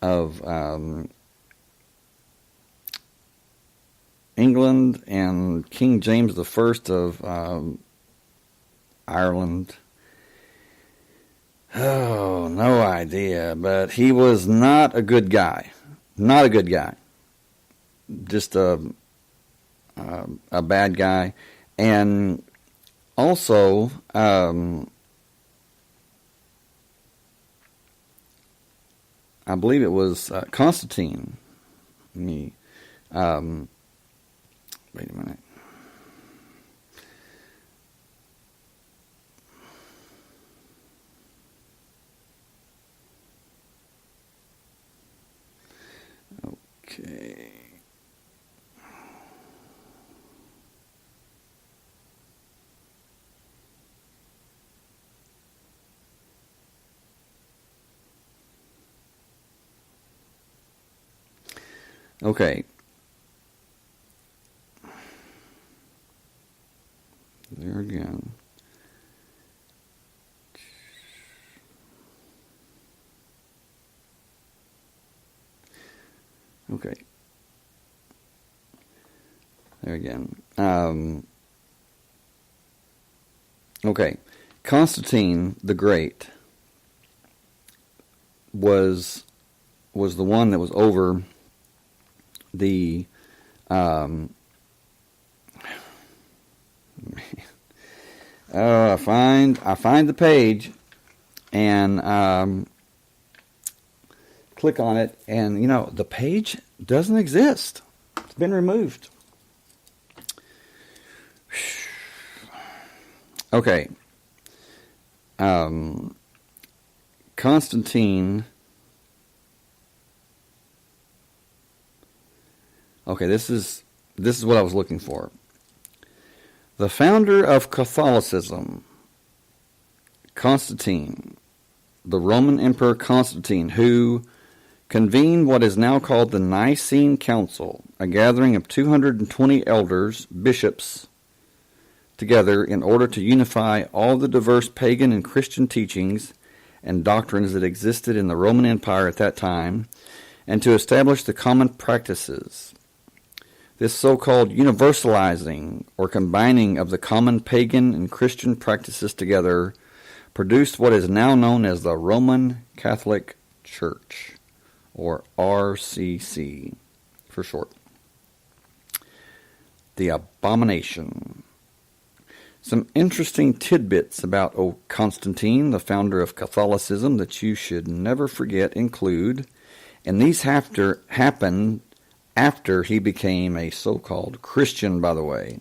of England, and King James the First of Ireland. Oh, no idea, but he was not a good guy. Not a good guy. Just a bad guy. And also, I believe it was Constantine. Wait a minute. Okay. Okay. There again. Okay. There again. Okay. Constantine the Great was the one that was over the I find the page and click on it, and the page doesn't exist. It's been removed. Okay. Constantine. Okay, this is what I was looking for. The founder of Catholicism, Constantine, the Roman Emperor Constantine, who convened what is now called the Nicene Council, a gathering of 220 elders, bishops, together in order to unify all the diverse pagan and Christian teachings and doctrines that existed in the Roman Empire at that time, and to establish the common practices. This so-called universalizing or combining of the common pagan and Christian practices together produced what is now known as the Roman Catholic Church, or RCC for short. The abomination. Some interesting tidbits about Constantine, the founder of Catholicism, that you should never forget include, and these happened after he became a so-called Christian, by the way.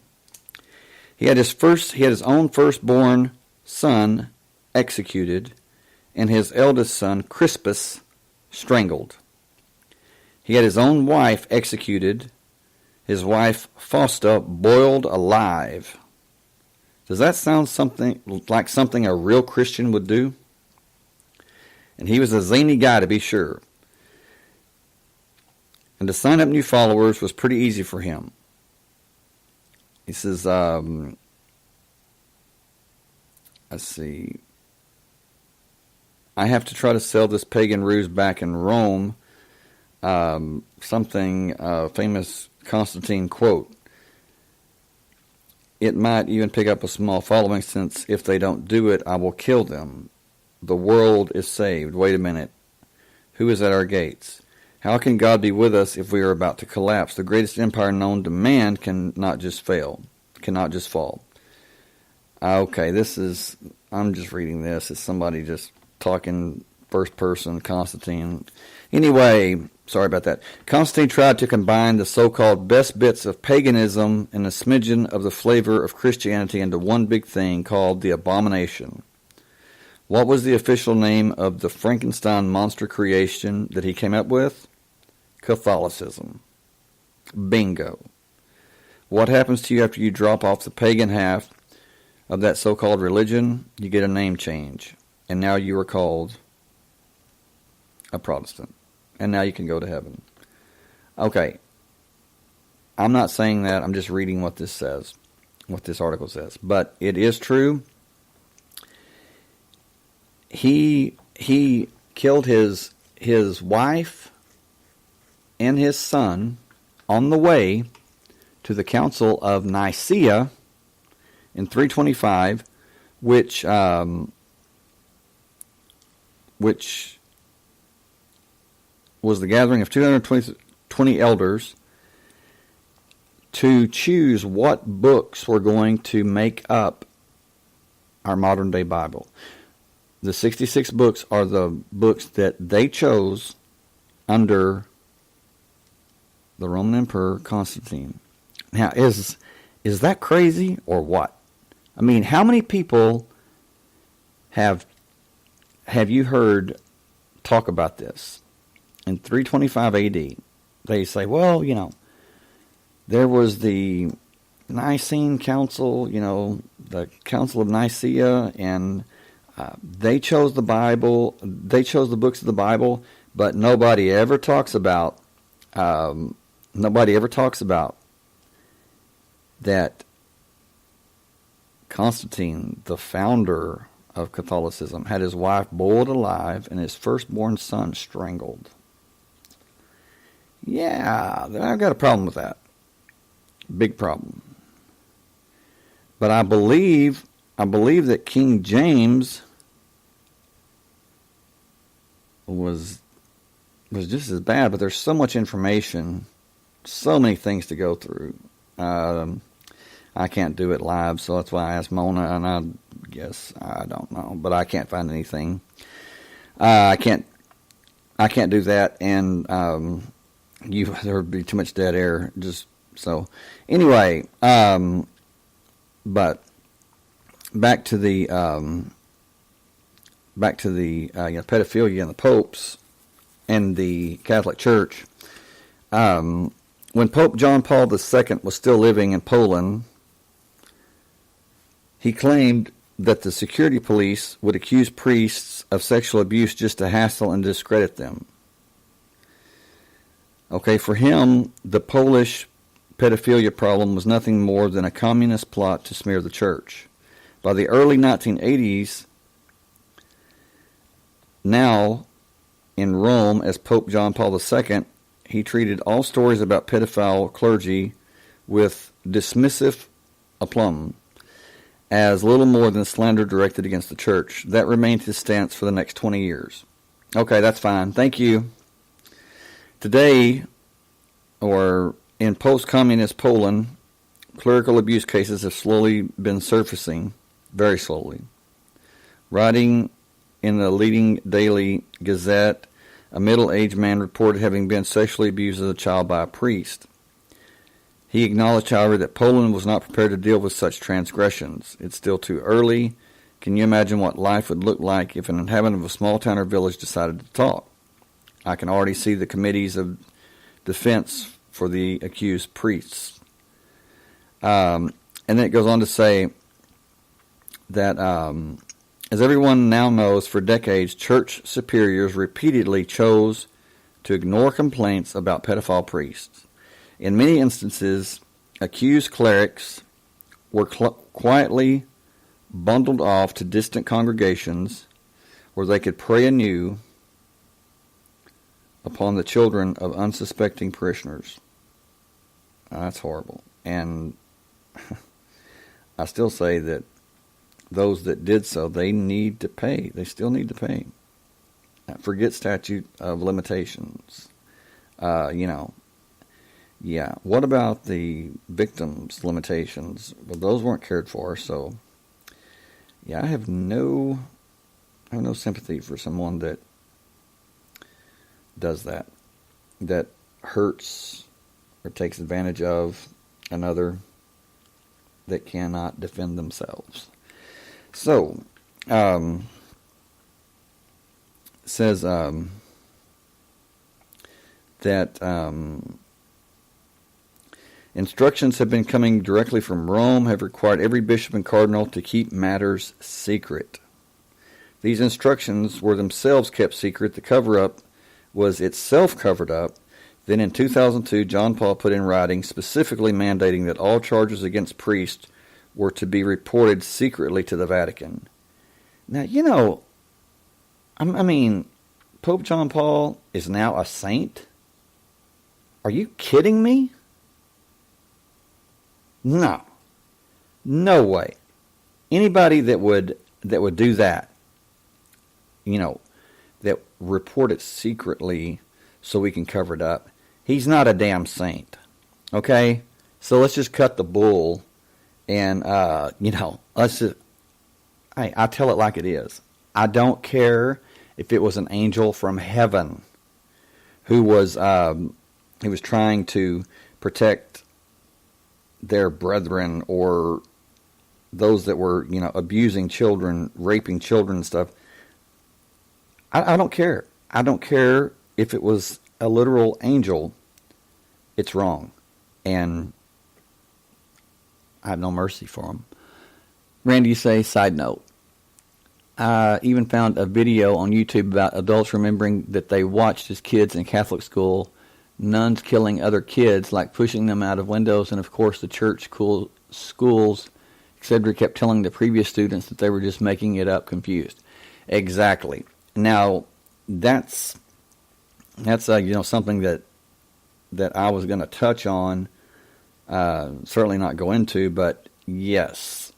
He had his own firstborn son executed, and his eldest son, Crispus, strangled. He had his own wife executed, his wife Fausta boiled alive. Does that sound like something a real Christian would do? And he was a zany guy, to be sure. And to sign up new followers was pretty easy for him. He says, let's see. I have to try to sell this pagan ruse back in Rome. Famous Constantine quote. It might even pick up a small following, since if they don't do it, I will kill them. The world is saved. Wait a minute. Who is at our gates? How can God be with us if we are about to collapse? The greatest empire known to man cannot just fall. Okay, I'm just reading this. It's somebody just talking first person, Constantine. Anyway, sorry about that. Constantine tried to combine the so-called best bits of paganism and a smidgen of the flavor of Christianity into one big thing called the abomination. What was the official name of the Frankenstein monster creation that he came up with? Catholicism. Bingo. What happens to you after you drop off the pagan half of that so-called religion? You get a name change. And now you are called a Protestant. And now you can go to heaven. Okay. I'm not saying that. I'm just reading what this says. What this article says. But it is true. He killed his wife and his son on the way to the Council of Nicaea in 325, which was the gathering of 220 elders to choose what books were going to make up our modern day Bible. The 66 books are the books that they chose under the Roman Emperor Constantine. Now, is that crazy or what? I mean, how many people have you heard talk about this? In 325 AD, they say, well, there was the Nicene Council, the Council of Nicaea, and they chose the Bible. They chose the books of the Bible, but nobody ever talks about that Constantine, the founder of Catholicism, had his wife boiled alive and his firstborn son strangled. Yeah, I've got a problem with that. Big problem. But I believe that King James was just as bad, but there's so much information, so many things to go through. I can't do it live, so that's why I asked Mona, and I guess I don't know, but I can't find anything. I can't do that, and there would be too much dead air. Just so anyway, but back to the pedophilia and the popes and the Catholic Church. When Pope John Paul II was still living in Poland, he claimed that the security police would accuse priests of sexual abuse just to hassle and discredit them. Okay, for him, the Polish pedophilia problem was nothing more than a communist plot to smear the church. By the early 1980s, now in Rome as Pope John Paul II, he treated all stories about pedophile clergy with dismissive aplomb, as little more than slander directed against the church. That remained his stance for the next 20 years. Okay, that's fine. Thank you. Today, or in post-communist Poland, clerical abuse cases have slowly been surfacing, very slowly. Writing in the leading daily Gazette, a middle-aged man reported having been sexually abused as a child by a priest. He acknowledged, however, that Poland was not prepared to deal with such transgressions. It's still too early. Can you imagine what life would look like if an inhabitant of a small town or village decided to talk? I can already see the committees of defense for the accused priests. And then it goes on to say that, as everyone now knows, for decades, church superiors repeatedly chose to ignore complaints about pedophile priests. In many instances, accused clerics were quietly bundled off to distant congregations where they could prey anew upon the children of unsuspecting parishioners. That's horrible. And I still say that those that did so, they need to pay. They still need to pay. Forget statute of limitations. Yeah. What about the victims' limitations? Well, those weren't cared for, so yeah, I have no sympathy for someone that does that hurts or takes advantage of another that cannot defend themselves. So, says that instructions have been coming directly from Rome, have required every bishop and cardinal to keep matters secret. These instructions were themselves kept secret. The cover-up was itself covered up. Then in 2002, John Paul put in writing specifically mandating that all charges against priests were to be reported secretly to the Vatican. Now, I mean, Pope John Paul is now a saint? Are you kidding me? No. No way. Anybody that would do that, that report it secretly so we can cover it up, he's not a damn saint. Okay? So let's just cut the bull and, let's just, I tell it like it is. I don't care if it was an angel from heaven who was trying to protect their brethren or those that were, abusing children, raping children and stuff. I don't care. I don't care if it was a literal angel. It's wrong. And I have no mercy for them. Randy, you say, side note. I even found a video on YouTube about adults remembering that they watched as kids in Catholic school, nuns killing other kids, like pushing them out of windows, and of course the church schools, etc., kept telling the previous students that they were just making it up, confused. Exactly. Now, that's something that I was going to touch on, certainly not go into, but yes,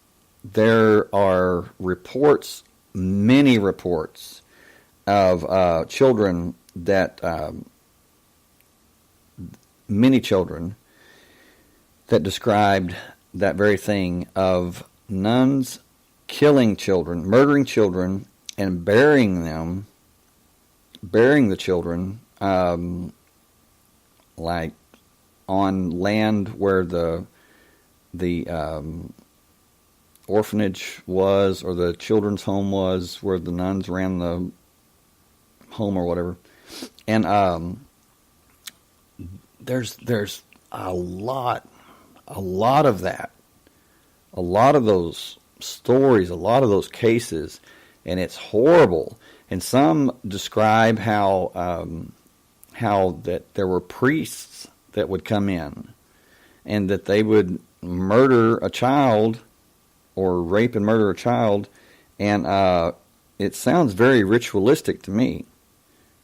there are reports, many reports of children many children that described that very thing of nuns killing children, murdering children, and burying the children, like on land where the orphanage was, or the children's home was, where the nuns ran the home or whatever. And there's a lot of that, a lot of those stories, a lot of those cases, and it's horrible. And some describe how that there were priests that would come in and that they would murder a child or rape and murder a child, and it sounds very ritualistic to me.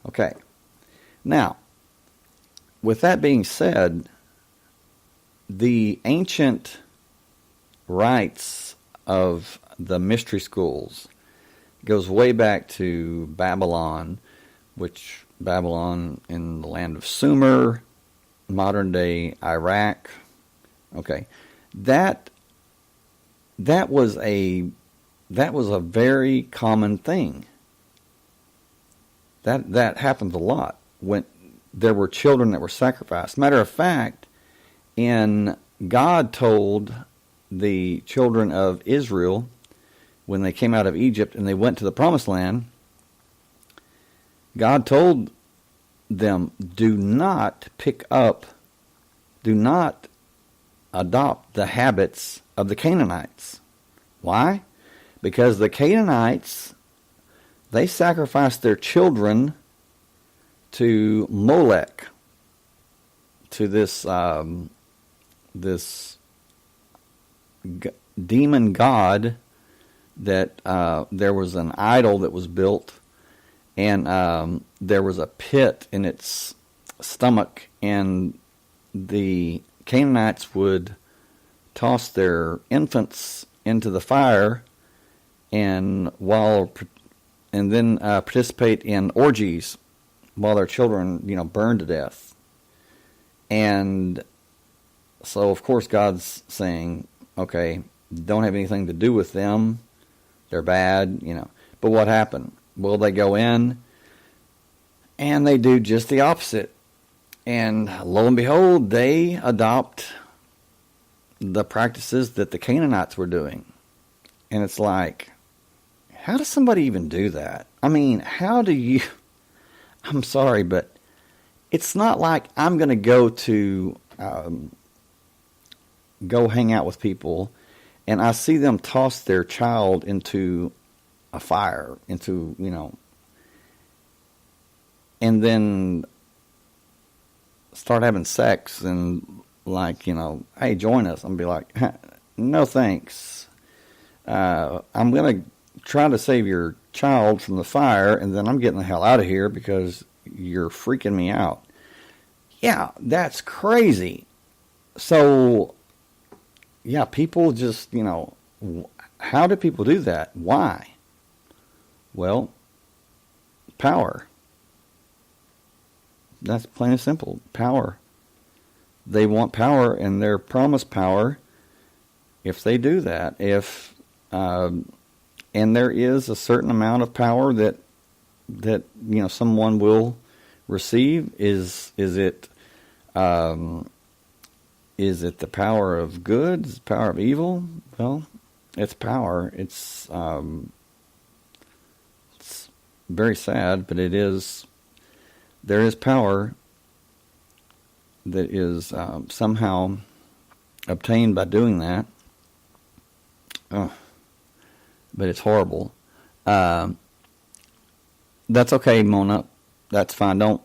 Okay. Now, with that being said, the ancient rites of the mystery schools goes way back to Babylon, which Babylon in the land of Sumer, modern day Iraq. Okay. That was a very common thing. That happens a lot when there were children that were sacrificed. Matter of fact, God told the children of Israel when they came out of Egypt and they went to the Promised Land, God told them, do not adopt the habits of the Canaanites. Why? Because the Canaanites, they sacrificed their children to Molech, to this demon god that there was an idol that was built, and there was a pit in its stomach, and the Canaanites would toss their infants into the fire, and then participate in orgies while their children, burned to death. And so, of course, God's saying, okay, don't have anything to do with them. They're bad, But what happened? Well, they go in and they do just the opposite. And lo and behold, they adopt the practices that the Canaanites were doing. And it's like, how does somebody even do that? I mean, how do you... I'm sorry, but it's not like I'm going to go to go hang out with people and I see them toss their child into a fire, and then start having sex and hey, join us. I'm going to be like, no thanks. I'm going to try to save your child from the fire, and then I'm getting the hell out of here because you're freaking me out. Yeah, that's crazy. So, yeah, people just, how do people do that? Why? Well, power. That's plain and simple. Power. They want power, and they're promised power if they do that. And there is a certain amount of power that someone will receive. Is it the power of good? Is it the power of evil? Well, it's power. It's very sad, but it is. There is power that is somehow obtained by doing that. Oh, but it's horrible. That's okay, Mona. That's fine. Don't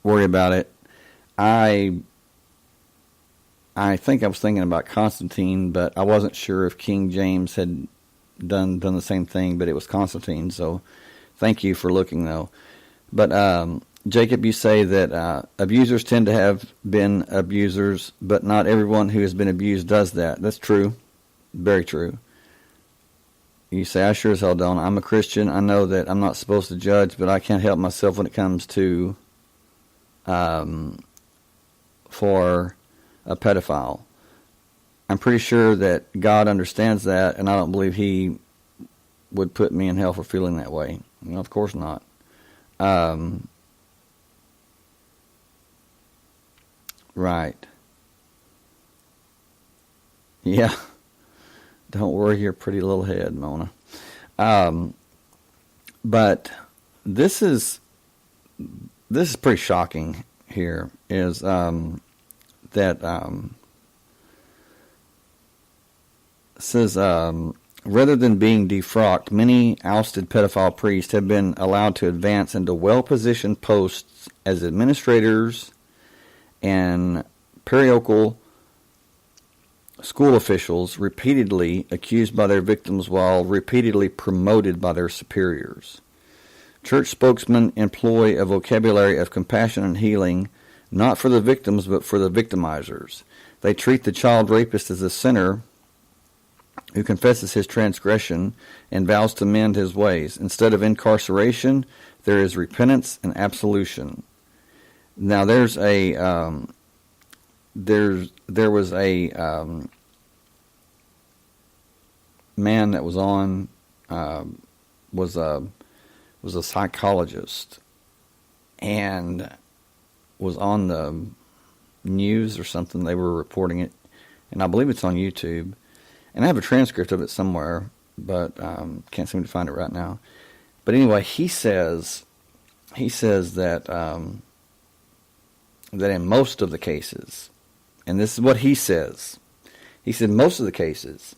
worry about it. I think I was thinking about Constantine, but I wasn't sure if King James had done the same thing, but it was Constantine. So thank you for looking, though. But Jacob, you say that abusers tend to have been abusers, but not everyone who has been abused does that. That's true. Very true. You say, I sure as hell don't. I'm a Christian. I know that I'm not supposed to judge, but I can't help myself when it comes to for a pedophile. I'm pretty sure that God understands that, and I don't believe He would put me in hell for feeling that way. Of course not. Right. Yeah. Don't worry your pretty little head, Mona. But this is pretty shocking here, is that says rather than being defrocked, many ousted pedophile priests have been allowed to advance into well-positioned posts as administrators and parochial school officials, repeatedly accused by their victims while repeatedly promoted by their superiors. Church spokesmen employ a vocabulary of compassion and healing, not for the victims but for the victimizers. They treat the child rapist as a sinner who confesses his transgression and vows to mend his ways. Instead of incarceration, there is repentance and absolution. Now, there was a man that was on was a psychologist and was on the news or something. They were reporting it, and I believe it's on YouTube. And I have a transcript of it somewhere, but can't seem to find it right now. But anyway, he says that that in most of the cases, and this is what he says. He said most of the cases,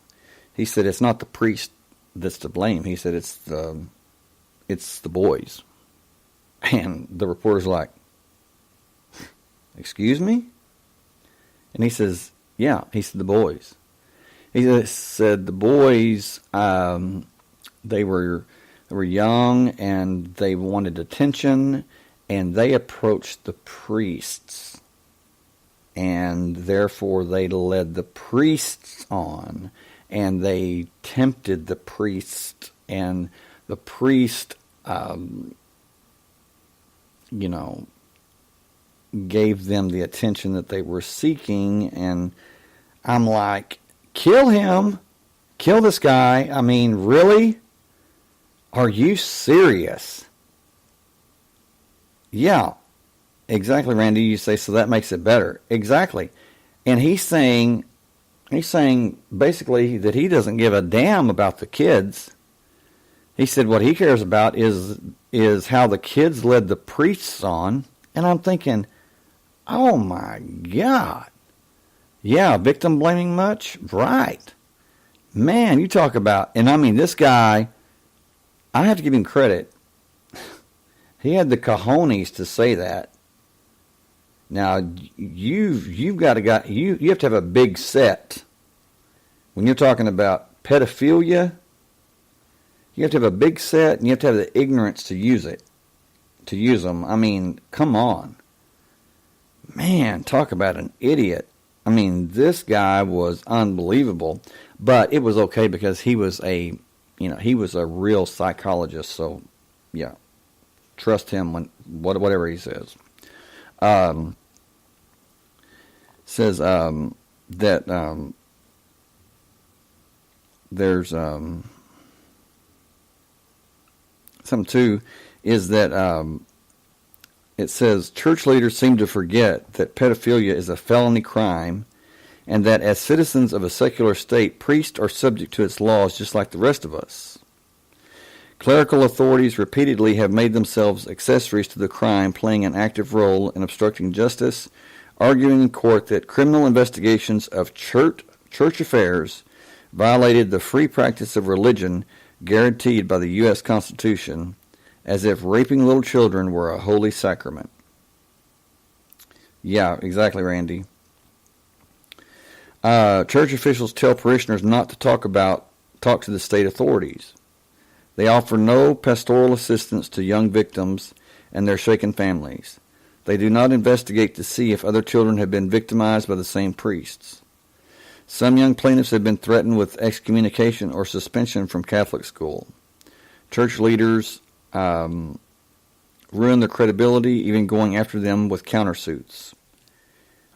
he said it's not the priest that's to blame. He said it's the boys. And the reporter's like, excuse me? And he says, yeah. He said, the boys. He said the boys, they were young and they wanted attention, and they approached the priests, and therefore they led the priests on, and they tempted the priest, and the priest, gave them the attention that they were seeking. And I'm like, kill him, kill this guy. I mean, really? Are you serious? Yeah, exactly, Randy. You say, so that makes it better. Exactly. And he's saying basically that he doesn't give a damn about the kids. He said what he cares about is how the kids led the priests on. And I'm thinking, oh my God. Yeah, victim blaming much? Right. Man, you talk about, and I mean, this guy, I have to give him credit. He had the cojones to say that. Now, you've got you have to have a big set. When you're talking about pedophilia, you have to have a big set, and you have to have the ignorance to use them. I mean, come on. Man, talk about an idiot. I mean, this guy was unbelievable, but it was okay because he was a real psychologist. So, yeah, trust him when whatever he says. Says that there's something too is that it says church leaders seem to forget that pedophilia is a felony crime, and that as citizens of a secular state, priests are subject to its laws just like the rest of us. Clerical authorities repeatedly have made themselves accessories to the crime, playing an active role in obstructing justice, arguing in court that criminal investigations of church affairs violated the free practice of religion guaranteed by the U.S. Constitution, as if raping little children were a holy sacrament. Yeah, exactly, Randy. Church officials tell parishioners not to talk to the state authorities. They offer no pastoral assistance to young victims and their shaken families. They do not investigate to see if other children have been victimized by the same priests. Some young plaintiffs have been threatened with excommunication or suspension from Catholic school. Church leaders ruin their credibility, even going after them with countersuits.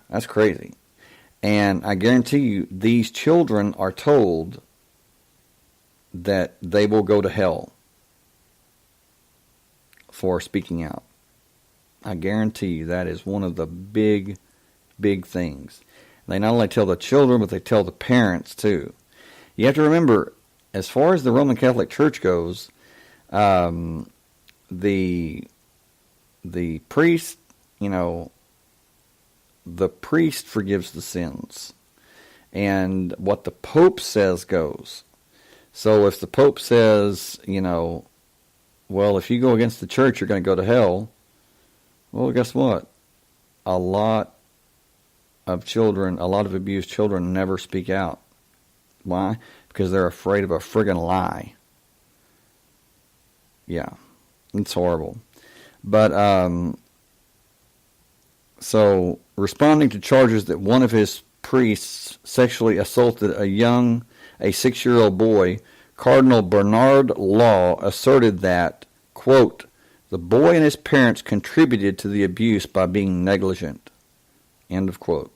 That's crazy. And I guarantee you, these children are told that they will go to hell for speaking out. I guarantee you that is one of the big, big things. They not only tell the children, but they tell the parents too. You have to remember, as far as the Roman Catholic Church goes, the priest, the priest forgives the sins. And what the Pope says goes. So if the Pope says, well, if you go against the church, you're going to go to hell. Well, guess what? A lot of abused children never speak out. Why? Because they're afraid of a friggin' lie. Yeah, it's horrible. But, so, responding to charges that one of his priests sexually assaulted a 6-year-old boy, Cardinal Bernard Law asserted that, quote, the boy and his parents contributed to the abuse by being negligent, end of quote.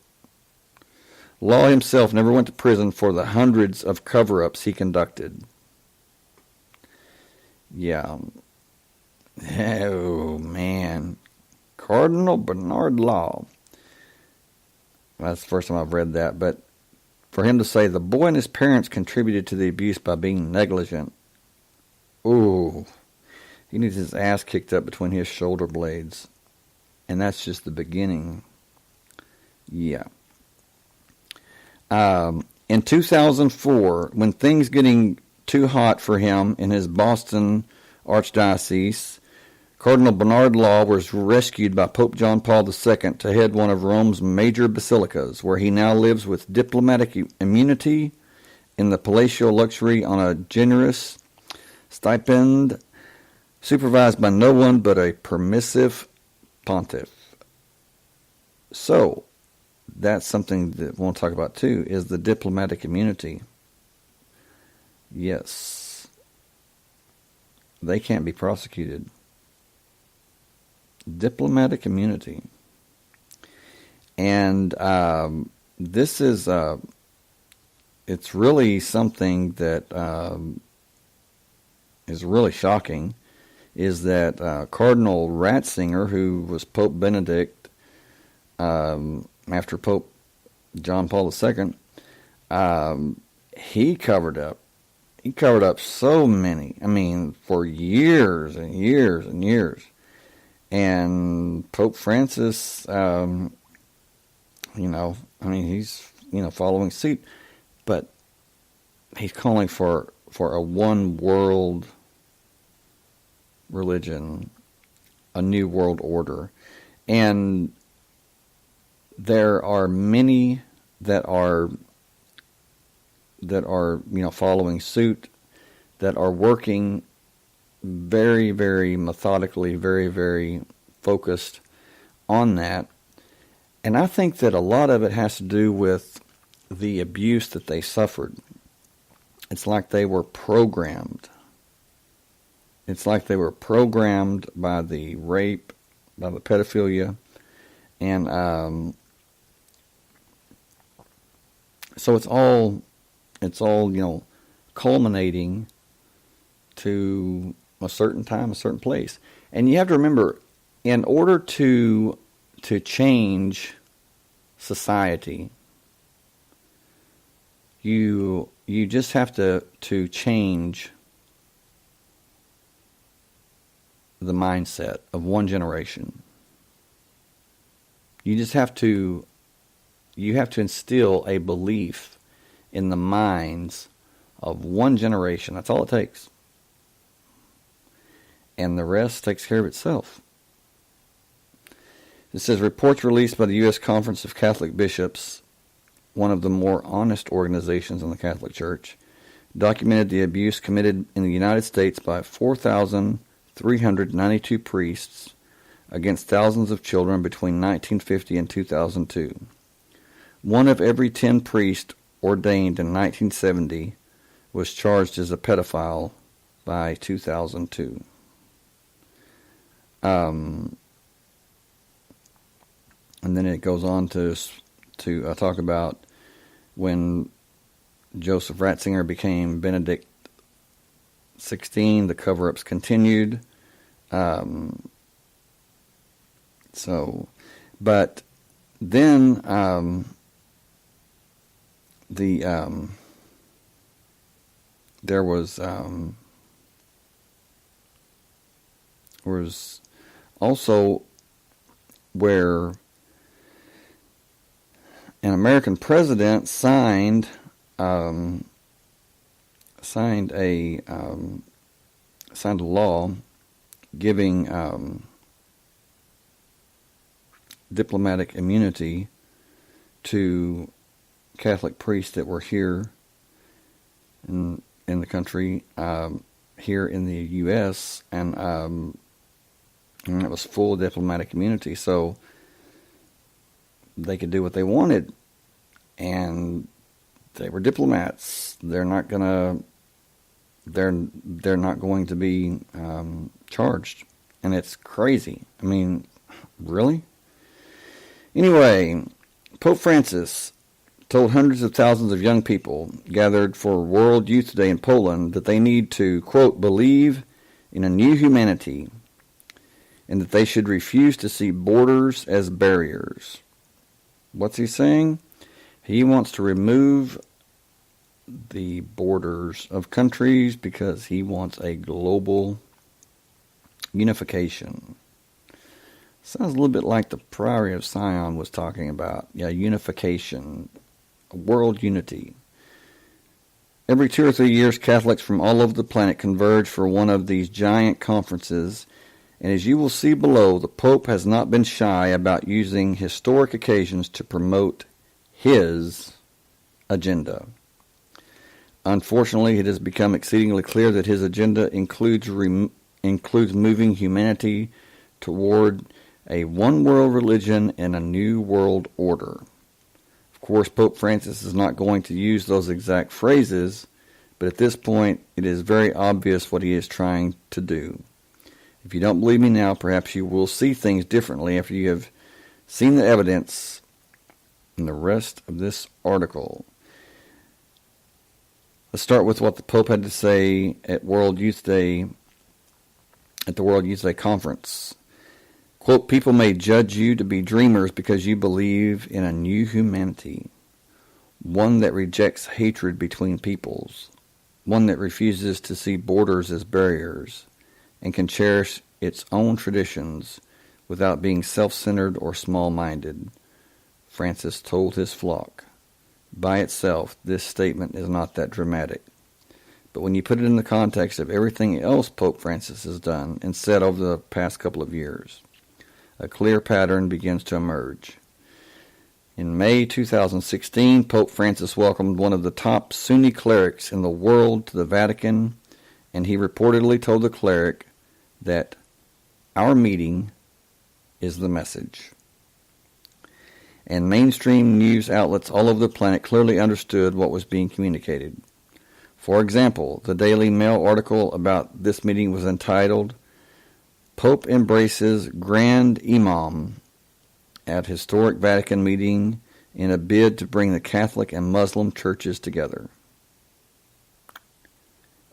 Law himself never went to prison for the hundreds of cover-ups he conducted. Yeah. Oh, man. Cardinal Bernard Law. That's the first time I've read that, but for him to say the boy and his parents contributed to the abuse by being negligent. Ooh. He needs his ass kicked up between his shoulder blades. And that's just the beginning. Yeah. In 2004, when things getting too hot for him in his Boston archdiocese, Cardinal Bernard Law was rescued by Pope John Paul II to head one of Rome's major basilicas, where he now lives with diplomatic immunity in the palatial luxury on a generous stipend, supervised by no one but a permissive pontiff. So, that's something that we'll talk about too, is the diplomatic immunity. Yes. They can't be prosecuted. Diplomatic immunity. And this is, it's really something that is really shocking, is that Cardinal Ratzinger, who was Pope Benedict after Pope John Paul II, he covered up. He covered up so many, for years and years and years. And Pope Francis, he's, following suit. But he's calling for a one world religion, a new world order. And there are many that are following suit, that are working very, very methodically, very, very focused on that. And I think that a lot of it has to do with the abuse that they suffered. It's like they were programmed. It's like they were programmed by the rape, by the pedophilia, and so it's all culminating to a certain time, a certain place. And you have to remember, in order to change society, you just have to change the mindset of one generation. You have to instill a belief in the minds of one generation. That's all it takes. And the rest takes care of itself. It says, reports released by the U.S. Conference of Catholic Bishops, one of the more honest organizations in the Catholic Church, documented the abuse committed in the United States by 4,392 priests against thousands of children between 1950 and 2002. One of every 10 priests ordained in 1970 was charged as a pedophile by 2002. And then it goes on to talk about when Joseph Ratzinger became Benedict XVI, the cover-ups continued. But then there was also where an American president signed a law giving diplomatic immunity to Catholic priests that were here in the country, here in the U.S., and it was full diplomatic immunity, so they could do what they wanted, and they were diplomats. They're not going to be charged, and it's crazy. Really? Anyway, Pope Francis told hundreds of thousands of young people gathered for World Youth Day in Poland that they need to, quote, believe in a new humanity, and that they should refuse to see borders as barriers. What's he saying? He wants to remove the borders of countries because he wants a global unification. Sounds a little bit like the Priory of Sion was talking about. Yeah, unification, world unity. Every 2 or 3 years, Catholics from all over the planet converge for one of these giant conferences And as you will see below, the Pope has not been shy about using historic occasions to promote his agenda. Unfortunately, it has become exceedingly clear that his agenda includes moving humanity toward a one-world religion and a new world order. Of course, Pope Francis is not going to use those exact phrases, but at this point, it is very obvious what he is trying to do. If you don't believe me now, perhaps you will see things differently after you have seen the evidence in the rest of this article. Let's start with what the Pope had to say at the World Youth Day conference. Quote, "People may judge you to be dreamers because you believe in a new humanity, one that rejects hatred between peoples, one that refuses to see borders as barriers, and can cherish its own traditions without being self-centered or small-minded," Francis told his flock. By itself, this statement is not that dramatic. But when you put it in the context of everything else Pope Francis has done and said over the past couple of years, a clear pattern begins to emerge. In May 2016, Pope Francis welcomed one of the top Sunni clerics in the world to the Vatican, and he reportedly told the cleric that our meeting is the message. And mainstream news outlets all over the planet clearly understood what was being communicated. For example, the Daily Mail article about this meeting was entitled, "Pope Embraces Grand Imam at Historic Vatican Meeting in a Bid to Bring the Catholic and Muslim Churches Together."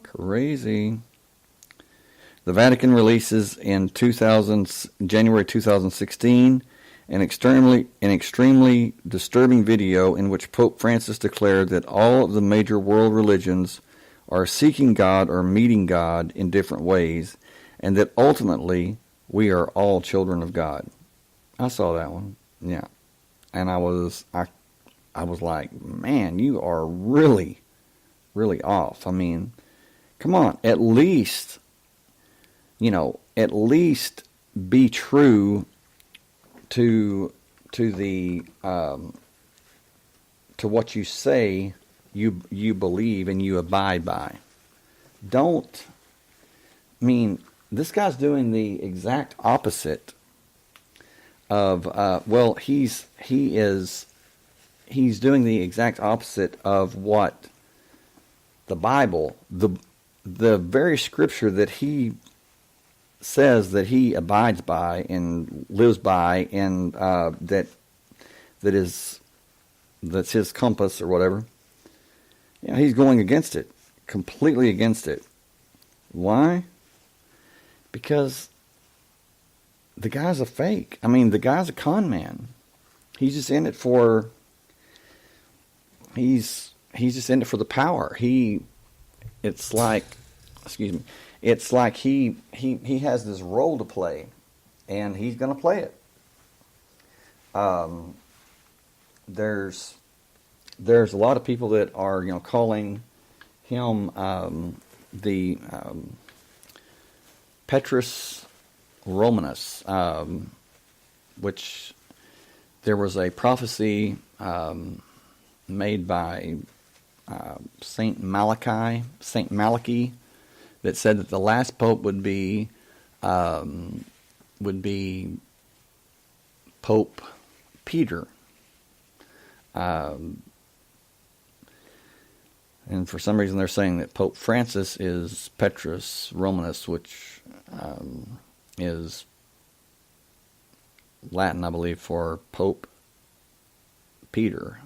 Crazy. The Vatican releases in January 2016 an extremely disturbing video in which Pope Francis declared that all of the major world religions are seeking God or meeting God in different ways, and that ultimately we are all children of God. I saw that one, yeah, and I was like, man, you are really, really off. I mean, come on, at least be true to what you say you believe and you abide by. This guy's doing the exact opposite of he's doing the exact opposite of what the Bible, the very scripture that he says that he abides by and lives by, and that's his compass or whatever. Yeah, he's going against it, completely against it. Why? Because the guy's a fake. I mean, the guy's a con man. He's just in it for. He's just in it for the power. It's like he has this role to play, and he's going to play it. There's a lot of people that are calling him the Petrus Romanus, which there was a prophecy made by Saint Malachi, that said that the last pope would be Pope Peter. And for some reason they're saying that Pope Francis is Petrus Romanus, which is Latin, I believe, for Pope Peter,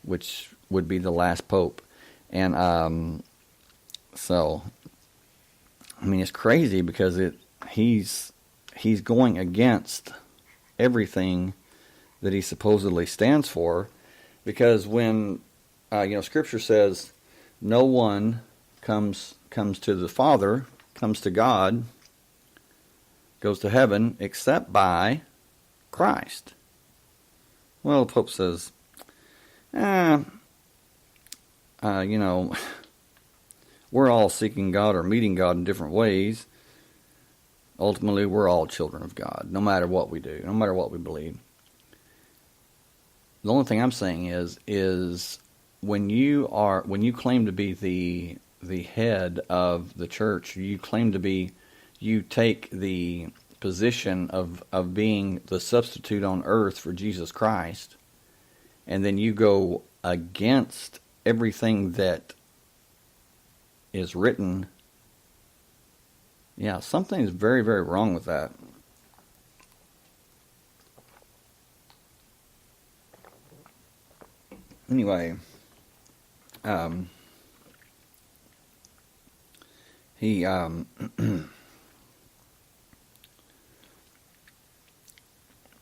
which would be the last pope. And so, I mean, it's crazy because he's going against everything that he supposedly stands for, because when Scripture says no one comes to the Father, comes to God, goes to heaven except by Christ. Well, the Pope says, we're all seeking God or meeting God in different ways. Ultimately, we're all children of God, no matter what we do, no matter what we believe. The only thing I'm saying is when you claim to be the head of the church, you take the position of being the substitute on earth for Jesus Christ, and then you go against everything that is written. Yeah, something is very, very wrong with that. Anyway, he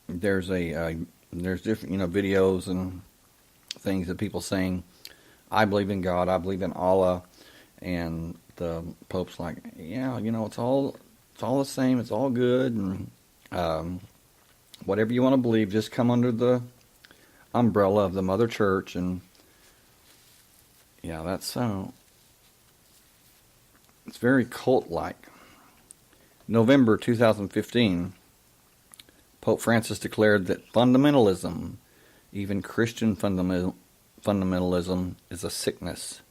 there's different videos and things that people saying, I believe in God, I believe in Allah, and the Pope's like, yeah, it's all the same, it's all good, and whatever you want to believe, just come under the umbrella of the Mother Church. And yeah, that's so. It's very cult-like. November 2015, Pope Francis declared that fundamentalism, even Christian fundamentalism, is a sickness.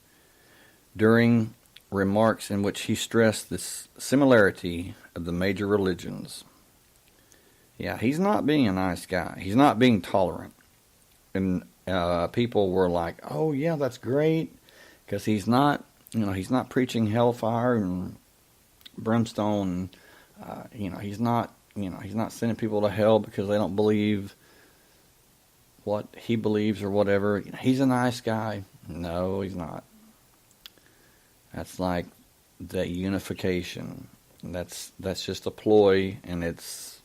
During remarks in which he stressed this similarity of the major religions. Yeah, he's not being a nice guy. He's not being tolerant. And people were like, "Oh yeah, that's great," because he's not preaching hellfire and brimstone. He's not sending people to hell because they don't believe what he believes or whatever. He's a nice guy. No, he's not. That's like the unification. That's just a ploy, and it's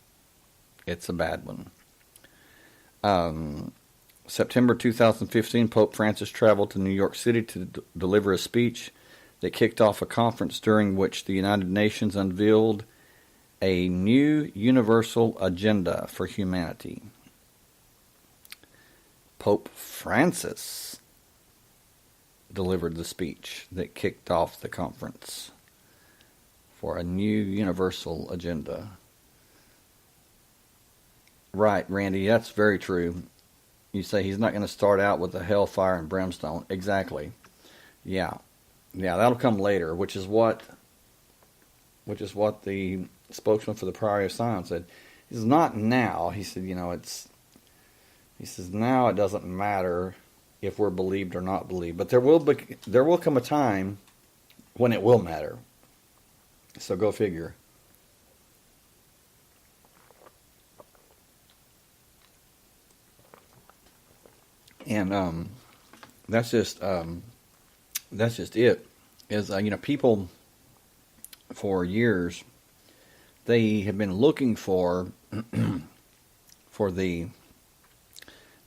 a bad one. September 2015, Pope Francis traveled to New York City to deliver a speech that kicked off a conference during which the United Nations unveiled a new universal agenda for humanity. Pope Francis delivered the speech that kicked off the conference for a new universal agenda. Right, Randy, that's very true. You say he's not going to start out with the hellfire and brimstone. Exactly. Yeah, that'll come later, which is what the spokesman for the Priory of Sion said. He says, not now. He said, he says, now it doesn't matter if we're believed or not believed, but there will come a time when it will matter. So go figure. And that's just it. Is people for years they have been looking for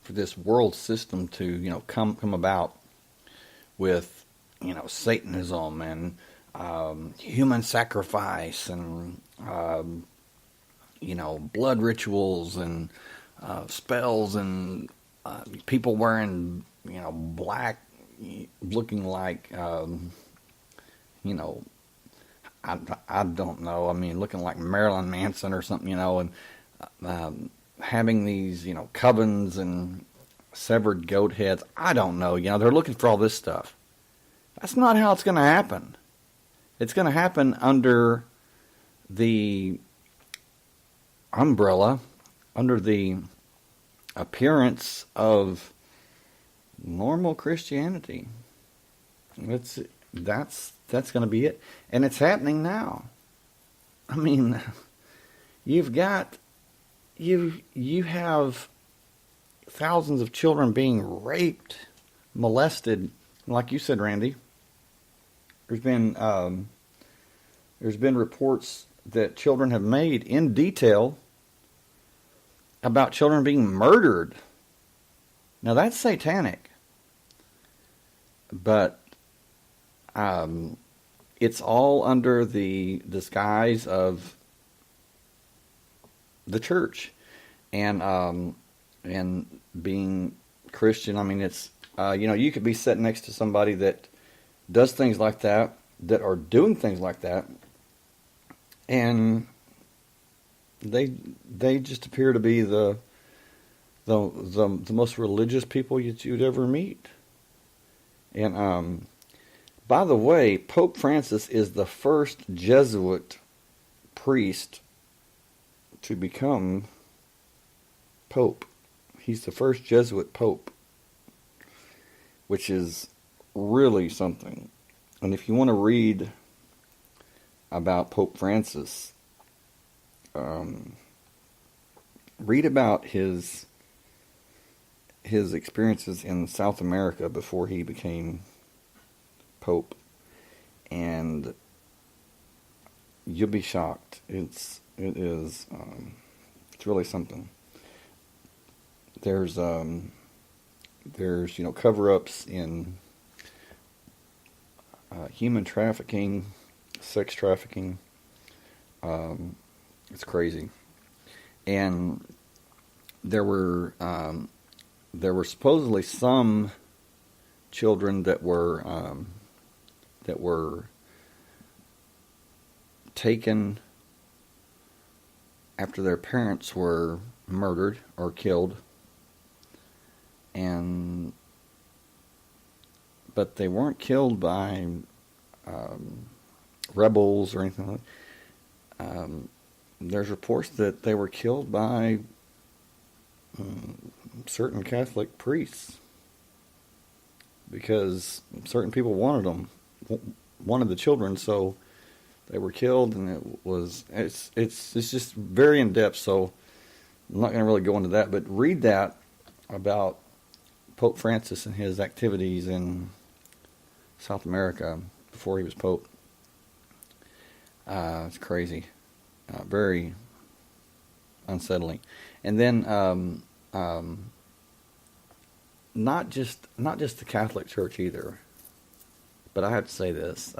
this world system to come about with Satanism and human sacrifice and blood rituals and spells and people wearing black, looking like I don't know. I mean, looking like Marilyn Manson or something, and having these covens and severed goat heads. I don't know. They're looking for all this stuff. That's not how it's going to happen. It's going to happen under the umbrella, under the appearance of normal Christianity. That's going to be it, and it's happening now. I mean, you have thousands of children being raped, molested, like you said, Randy. There's been reports that children have made in detail about children being murdered. Now that's satanic, but it's all under the disguise of the church and being Christian. I mean, it's you could be sitting next to somebody that does things like that, that are doing things like that, and they just appear to be the most religious people you'd ever meet. And by the way, Pope Francis is the first Jesuit priest to become Pope. He's the first Jesuit Pope, which is really something. And if you want to read about Pope Francis, read about his experiences in South America before he became Pope, and you'll be shocked. It's really something. There's cover-ups in human trafficking, sex trafficking. It's crazy. And there were supposedly some children that were taken after their parents were murdered or killed, but they weren't killed by rebels or anything like that. There's reports that they were killed by certain Catholic priests because certain people wanted the children, so they were killed, and it's just very in depth. So I'm not going to really go into that, but read that about Pope Francis and his activities in South America before he was Pope. It's crazy, very unsettling. And then not just the Catholic Church either, but I have to say this: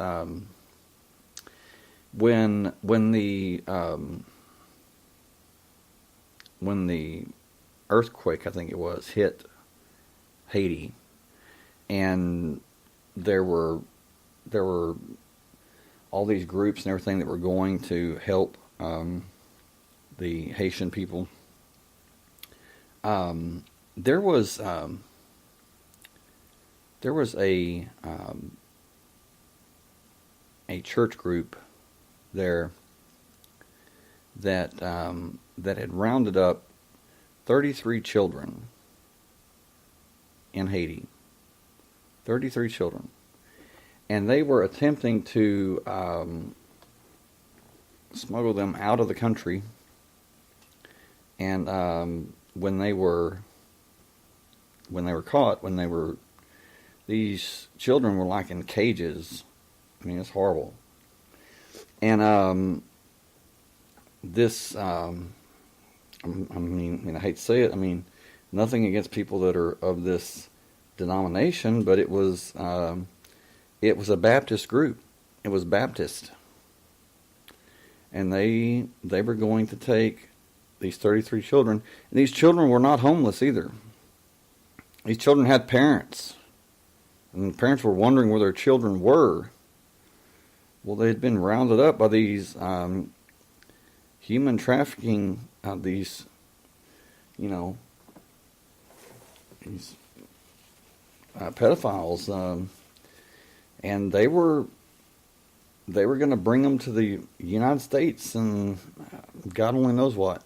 when the earthquake, I think it was, hit Haiti, and there were all these groups and everything that were going to help the Haitian people. There was a church group there that had rounded up 33 children in Haiti. 33 children. And they were attempting to smuggle them out of the country. And when they were caught, these children were like in cages. I mean, it's horrible. And this, I hate to say it. I mean, nothing against people that are of this denomination, but it was a Baptist group. It was Baptist, and they were going to take these 33 children. And these children were not homeless either. These children had parents, and the parents were wondering where their children were. Well, they had been rounded up by these human trafficking, these pedophiles, and they were going to bring them to the United States, and God only knows what.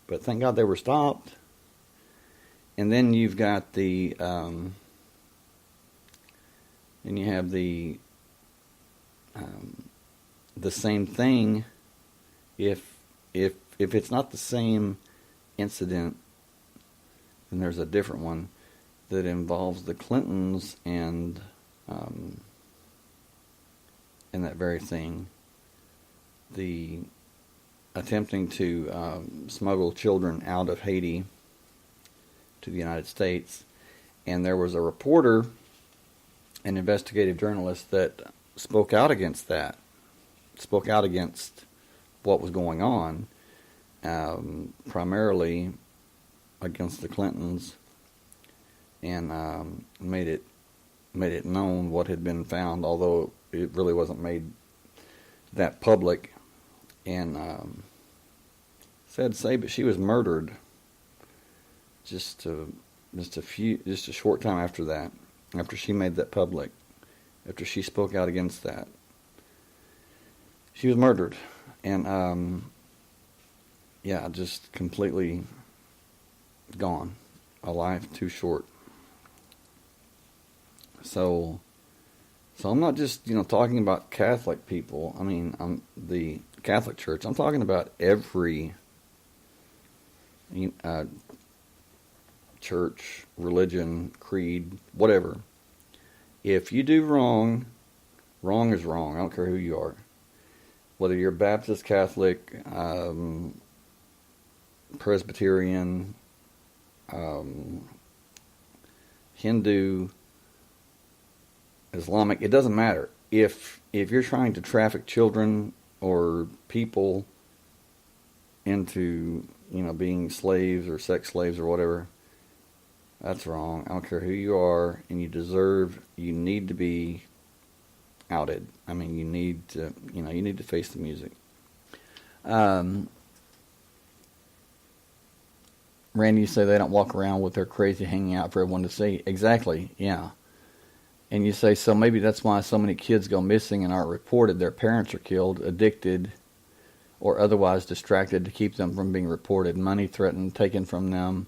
But thank God they were stopped. And then you've got the same thing. If it's not the same incident, then there's a different one that involves the Clintons and that very thing. The attempting to smuggle children out of Haiti to the United States. And there was a reporter, an investigative journalist, that spoke out against that, spoke out against what was going on, primarily against the Clintons, and made it known what had been found, although it really wasn't made that public. And sad to say, but she was murdered just a short time after that, after she made that public, after she spoke out against that. She was murdered, and just completely gone. A life too short. So I'm not just talking about Catholic people. I mean, the Catholic Church. I'm talking about every church, religion, creed, whatever. If you do wrong, wrong is wrong. I don't care who you are. Whether you're Baptist, Catholic, Presbyterian, Hindu, Islamic, it doesn't matter. If you're trying to traffic children or people into being slaves or sex slaves or whatever, that's wrong. I don't care who you are, and you need to be outed. I mean, you need to face the music. Randy, you say they don't walk around with their crazy hanging out for everyone to see. Exactly, yeah. And you say, so maybe that's why so many kids go missing and aren't reported. Their parents are killed, addicted, or otherwise distracted to keep them from being reported. Money threatened, taken from them,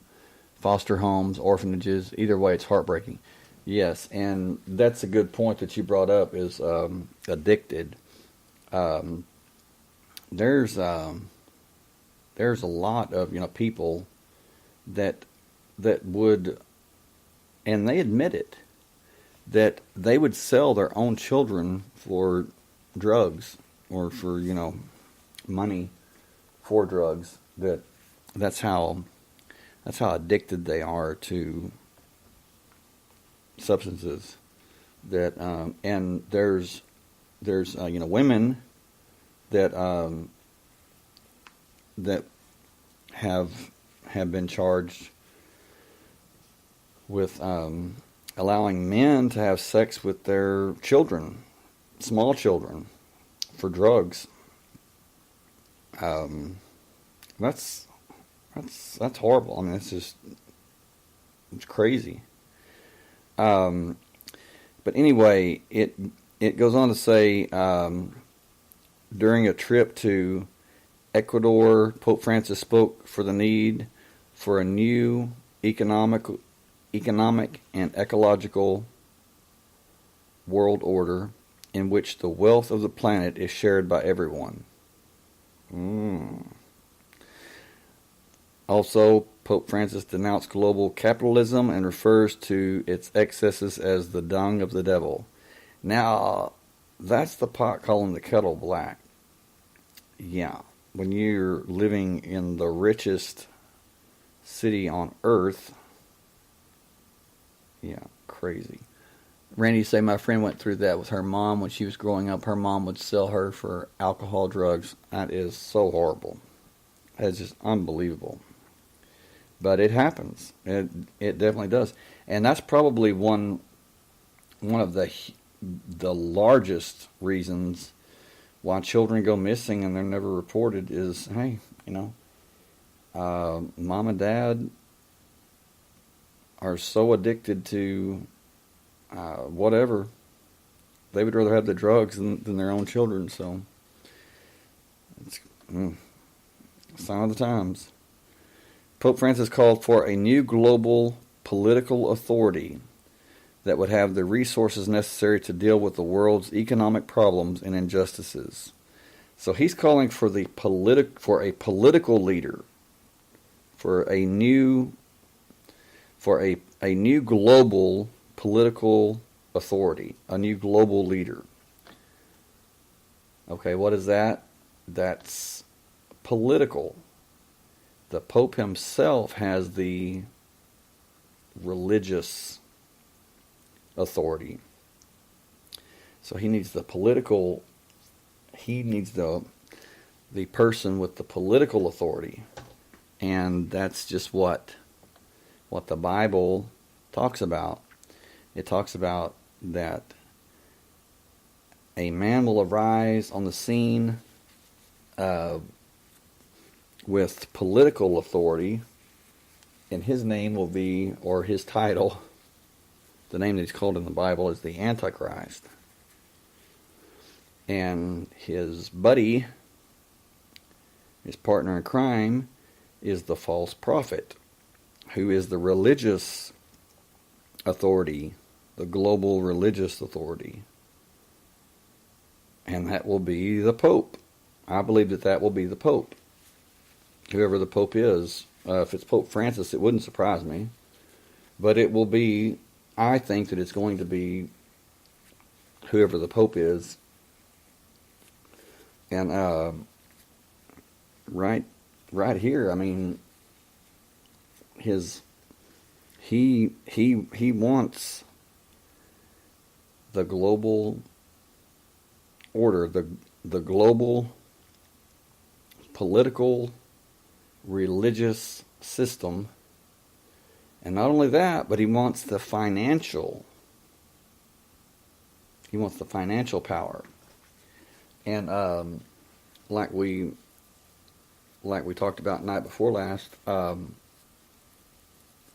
foster homes, orphanages. Either way, it's heartbreaking. Yes, and that's a good point that you brought up, is addicted. There's a lot of people that would, and they admit it, that they would sell their own children for drugs or for money for drugs. That's how addicted they are to substances. That and there's women that have been charged with allowing men to have sex with their children, small children, for drugs. That's horrible. I mean, it's crazy. But anyway, it goes on to say, during a trip to Ecuador, Pope Francis spoke for the need for a new economic and ecological world order in which the wealth of the planet is shared by everyone. Also, Pope Francis denounced global capitalism and refers to its excesses as the dung of the devil. Now, that's the pot calling the kettle black. Yeah, when you're living in the richest city on earth, yeah, crazy. Randy say, my friend went through that with her mom when she was growing up. Her mom would sell her for alcohol, drugs. That is so horrible. That's just unbelievable. But it happens. It definitely does. And that's probably one of the largest reasons why children go missing and they're never reported is, hey, mom and dad are so addicted to whatever, they would rather have the drugs than their own children. So it's sign of the times. Pope Francis called for a new global political authority that would have the resources necessary to deal with the world's economic problems and injustices. So he's calling for a political leader, for a new global political authority, a new global leader. Okay, what is that? That's political. The Pope himself has the religious authority. So he needs the person with the political authority. And that's just what the Bible talks about. It talks about that a man will arise on the scene with political authority, and his name will be, or his title, the name that he's called in the Bible is the Antichrist. And his buddy, his partner in crime, is the false prophet, who is the religious authority, the global religious authority. And that will be the Pope. I believe that that will be the Pope. Whoever the Pope is. If it's Pope Francis, it wouldn't surprise me. But it will be, I think that it's going to be whoever the Pope is. And right here, I mean, he wants the global order, the global political religious system, and not only that, but he wants the financial power. And like we talked about night before last,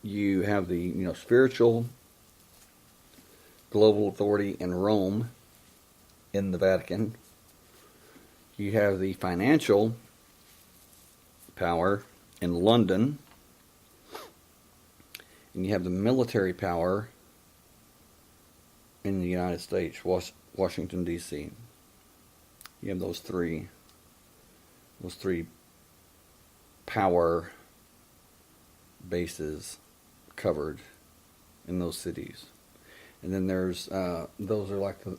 you have the spiritual global authority in Rome, in the Vatican. You have the financial power in London, and you have the military power in the United States, Washington D.C. You have those three power bases covered in those cities. And then there's those are like the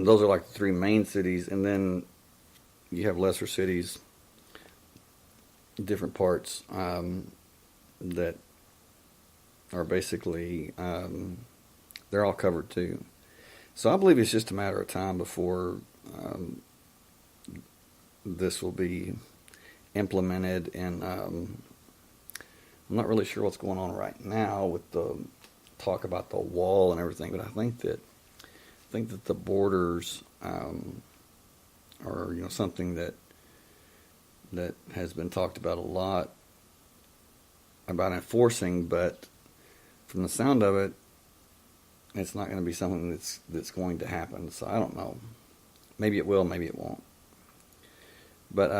those are like the three main cities, and then you have lesser cities, different parts that are basically they're all covered too. So I believe it's just a matter of time before this will be implemented, and I'm not really sure what's going on right now with the talk about the wall and everything, but I think that the borders are something that has been talked about a lot about enforcing, but from the sound of it, it's not going to be something that's going to happen. So I don't know. Maybe it will, maybe it won't. But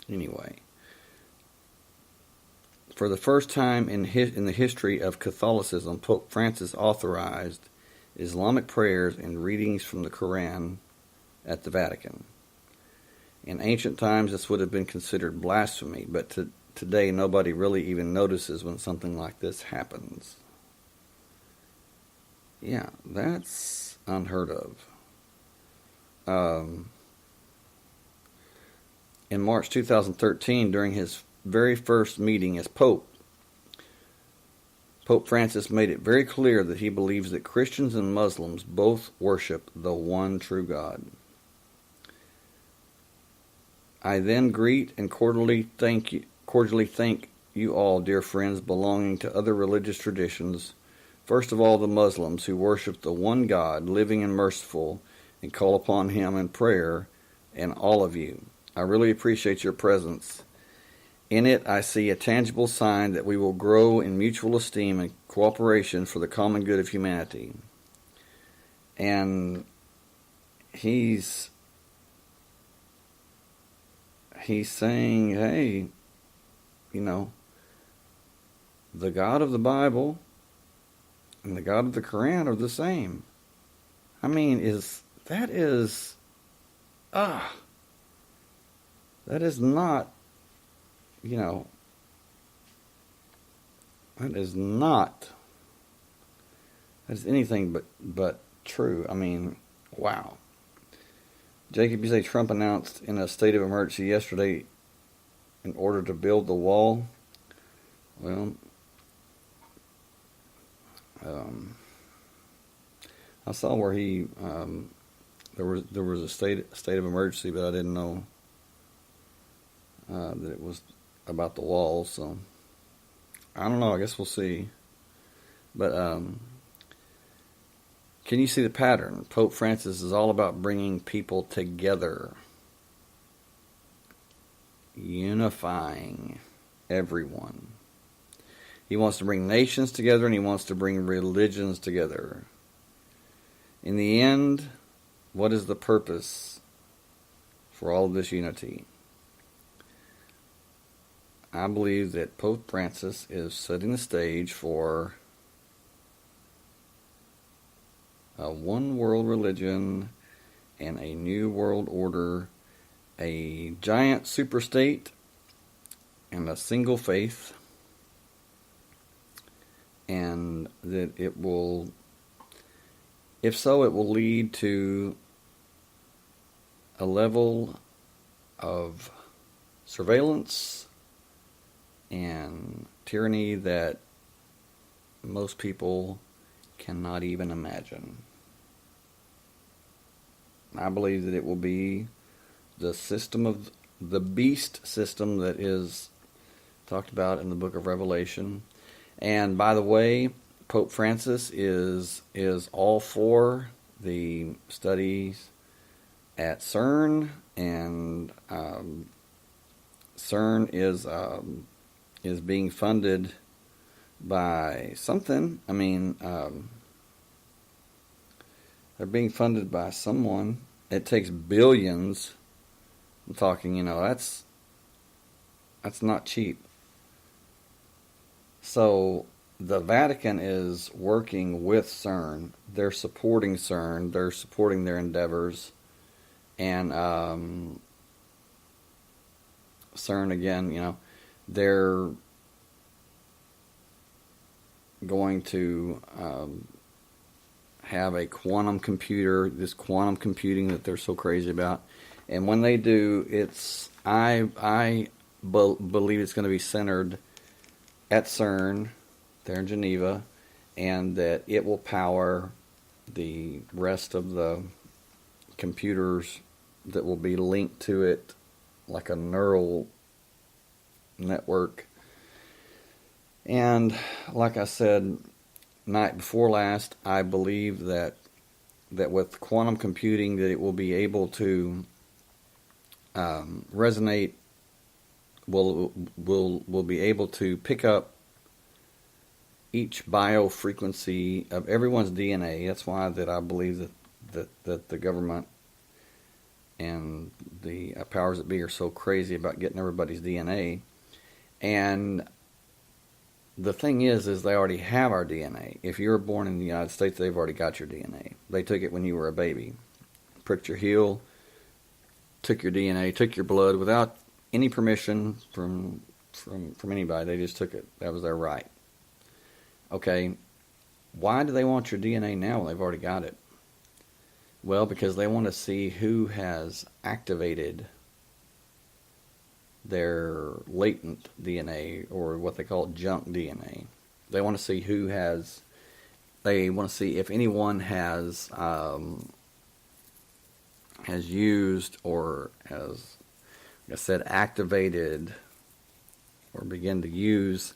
anyway, for the first time in the history of Catholicism, Pope Francis authorized Islamic prayers and readings from the Quran at the Vatican. In ancient times, this would have been considered blasphemy, but today nobody really even notices when something like this happens. Yeah, that's unheard of. In March 2013, during his very first meeting as Pope, Pope Francis made it very clear that he believes that Christians and Muslims both worship the one true God. I then greet and cordially thank you all, dear friends belonging to other religious traditions. First of all, the Muslims who worship the one God, living and merciful, and call upon Him in prayer, and all of you. I really appreciate your presence. In it, I see a tangible sign that we will grow in mutual esteem and cooperation for the common good of humanity. And he's saying, hey, the God of the Bible and the God of the Quran are the same. I mean, that is not, that is anything but true. I mean, wow. Jacob, you say Trump announced in a state of emergency yesterday in order to build the wall. Well, I saw where he there was a state of emergency, but I didn't know that it was about the wall. So I don't know. I guess we'll see. But can you see the pattern? Pope Francis is all about bringing people together. unifying everyone. He wants to bring nations together, and he wants to bring religions together. In the end, what is the purpose for all of this unity? I believe that Pope Francis is setting the stage for a one world religion and a new world order, a giant superstate and a single faith, and that it will, if so, it will lead to a level of surveillance and tyranny that most people cannot even imagine. I believe that it will be the system of the beast system that is talked about in the book of Revelation. And by the way, Pope Francis is all for the studies at CERN, and CERN is being funded by something. I mean, they're being funded by someone. It takes billions. I'm talking, that's not cheap. So the Vatican is working with CERN. They're supporting CERN. They're supporting their endeavors. And CERN, again, they're going to have a quantum computer, this quantum computing that they're so crazy about. And when they do, I believe it's going to be centered at CERN, there in Geneva, and that it will power the rest of the computers that will be linked to it like a neural network. And like I said night before last, I believe that with quantum computing that it will be able to resonate, will be able to pick up each biofrequency of everyone's DNA. That's why that I believe that the government and the powers that be are so crazy about getting everybody's DNA. And the thing is they already have our DNA. If you were born in the United States, they've already got your DNA. They took it when you were a baby, pricked your heel, took your DNA, took your blood without any permission from anybody. They just took it. That was their right. Okay, why do they want your DNA now when they've already got it? Well, because they want to see who has activated their latent DNA, or what they call junk DNA. They want to see they want to see if anyone has used or has, like I said, activated or begin to use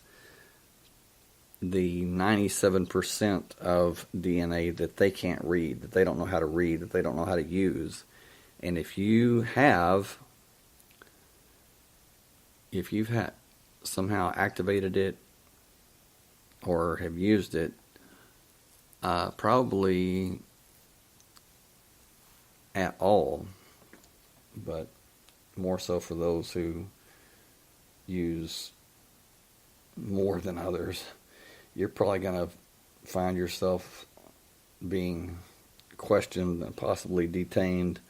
the 97% of DNA that they can't read, that they don't know how to read, that they don't know how to use. And if you've somehow activated it or have used it, probably at all, but more so for those who use more than others, you're probably going to find yourself being questioned and possibly detained,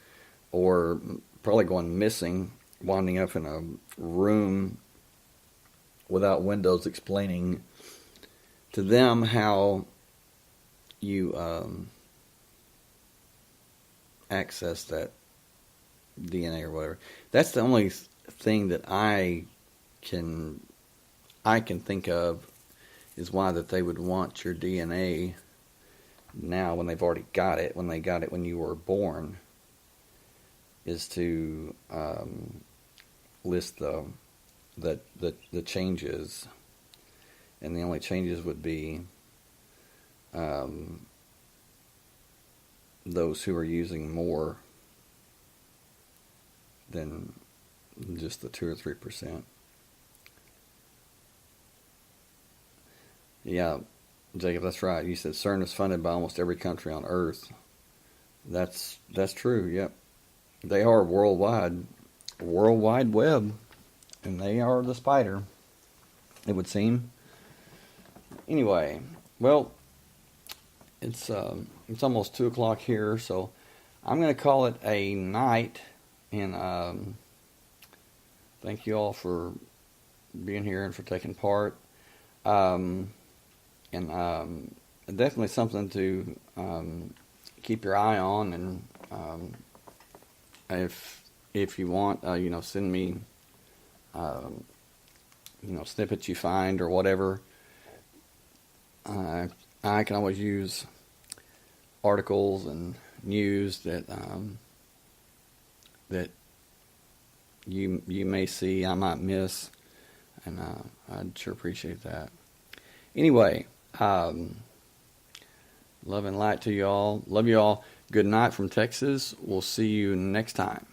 or probably going missing, winding up in a room without windows, explaining to them how you access that DNA or whatever. That's the only thing that I can think of is why that they would want your DNA now when they've already got it, when they got it when you were born, is to list the changes, and the only changes would be those who are using more than just the 2 or 3%. Yeah, Jacob, that's right. You said CERN is funded by almost every country on Earth. That's true. Yep, they are worldwide, World Wide Web, and they are the spider, it would seem. Anyway, well, it's almost 2 o'clock here, so I'm going to call it a night, and thank you all for being here and for taking part. Definitely something to keep your eye on, and if you want, send me snippets you find or whatever. I can always use articles and news that you may see I might miss, and I'd sure appreciate that. Anyway, love and light to you all. Love you all. Good night from Texas. We'll see you next time.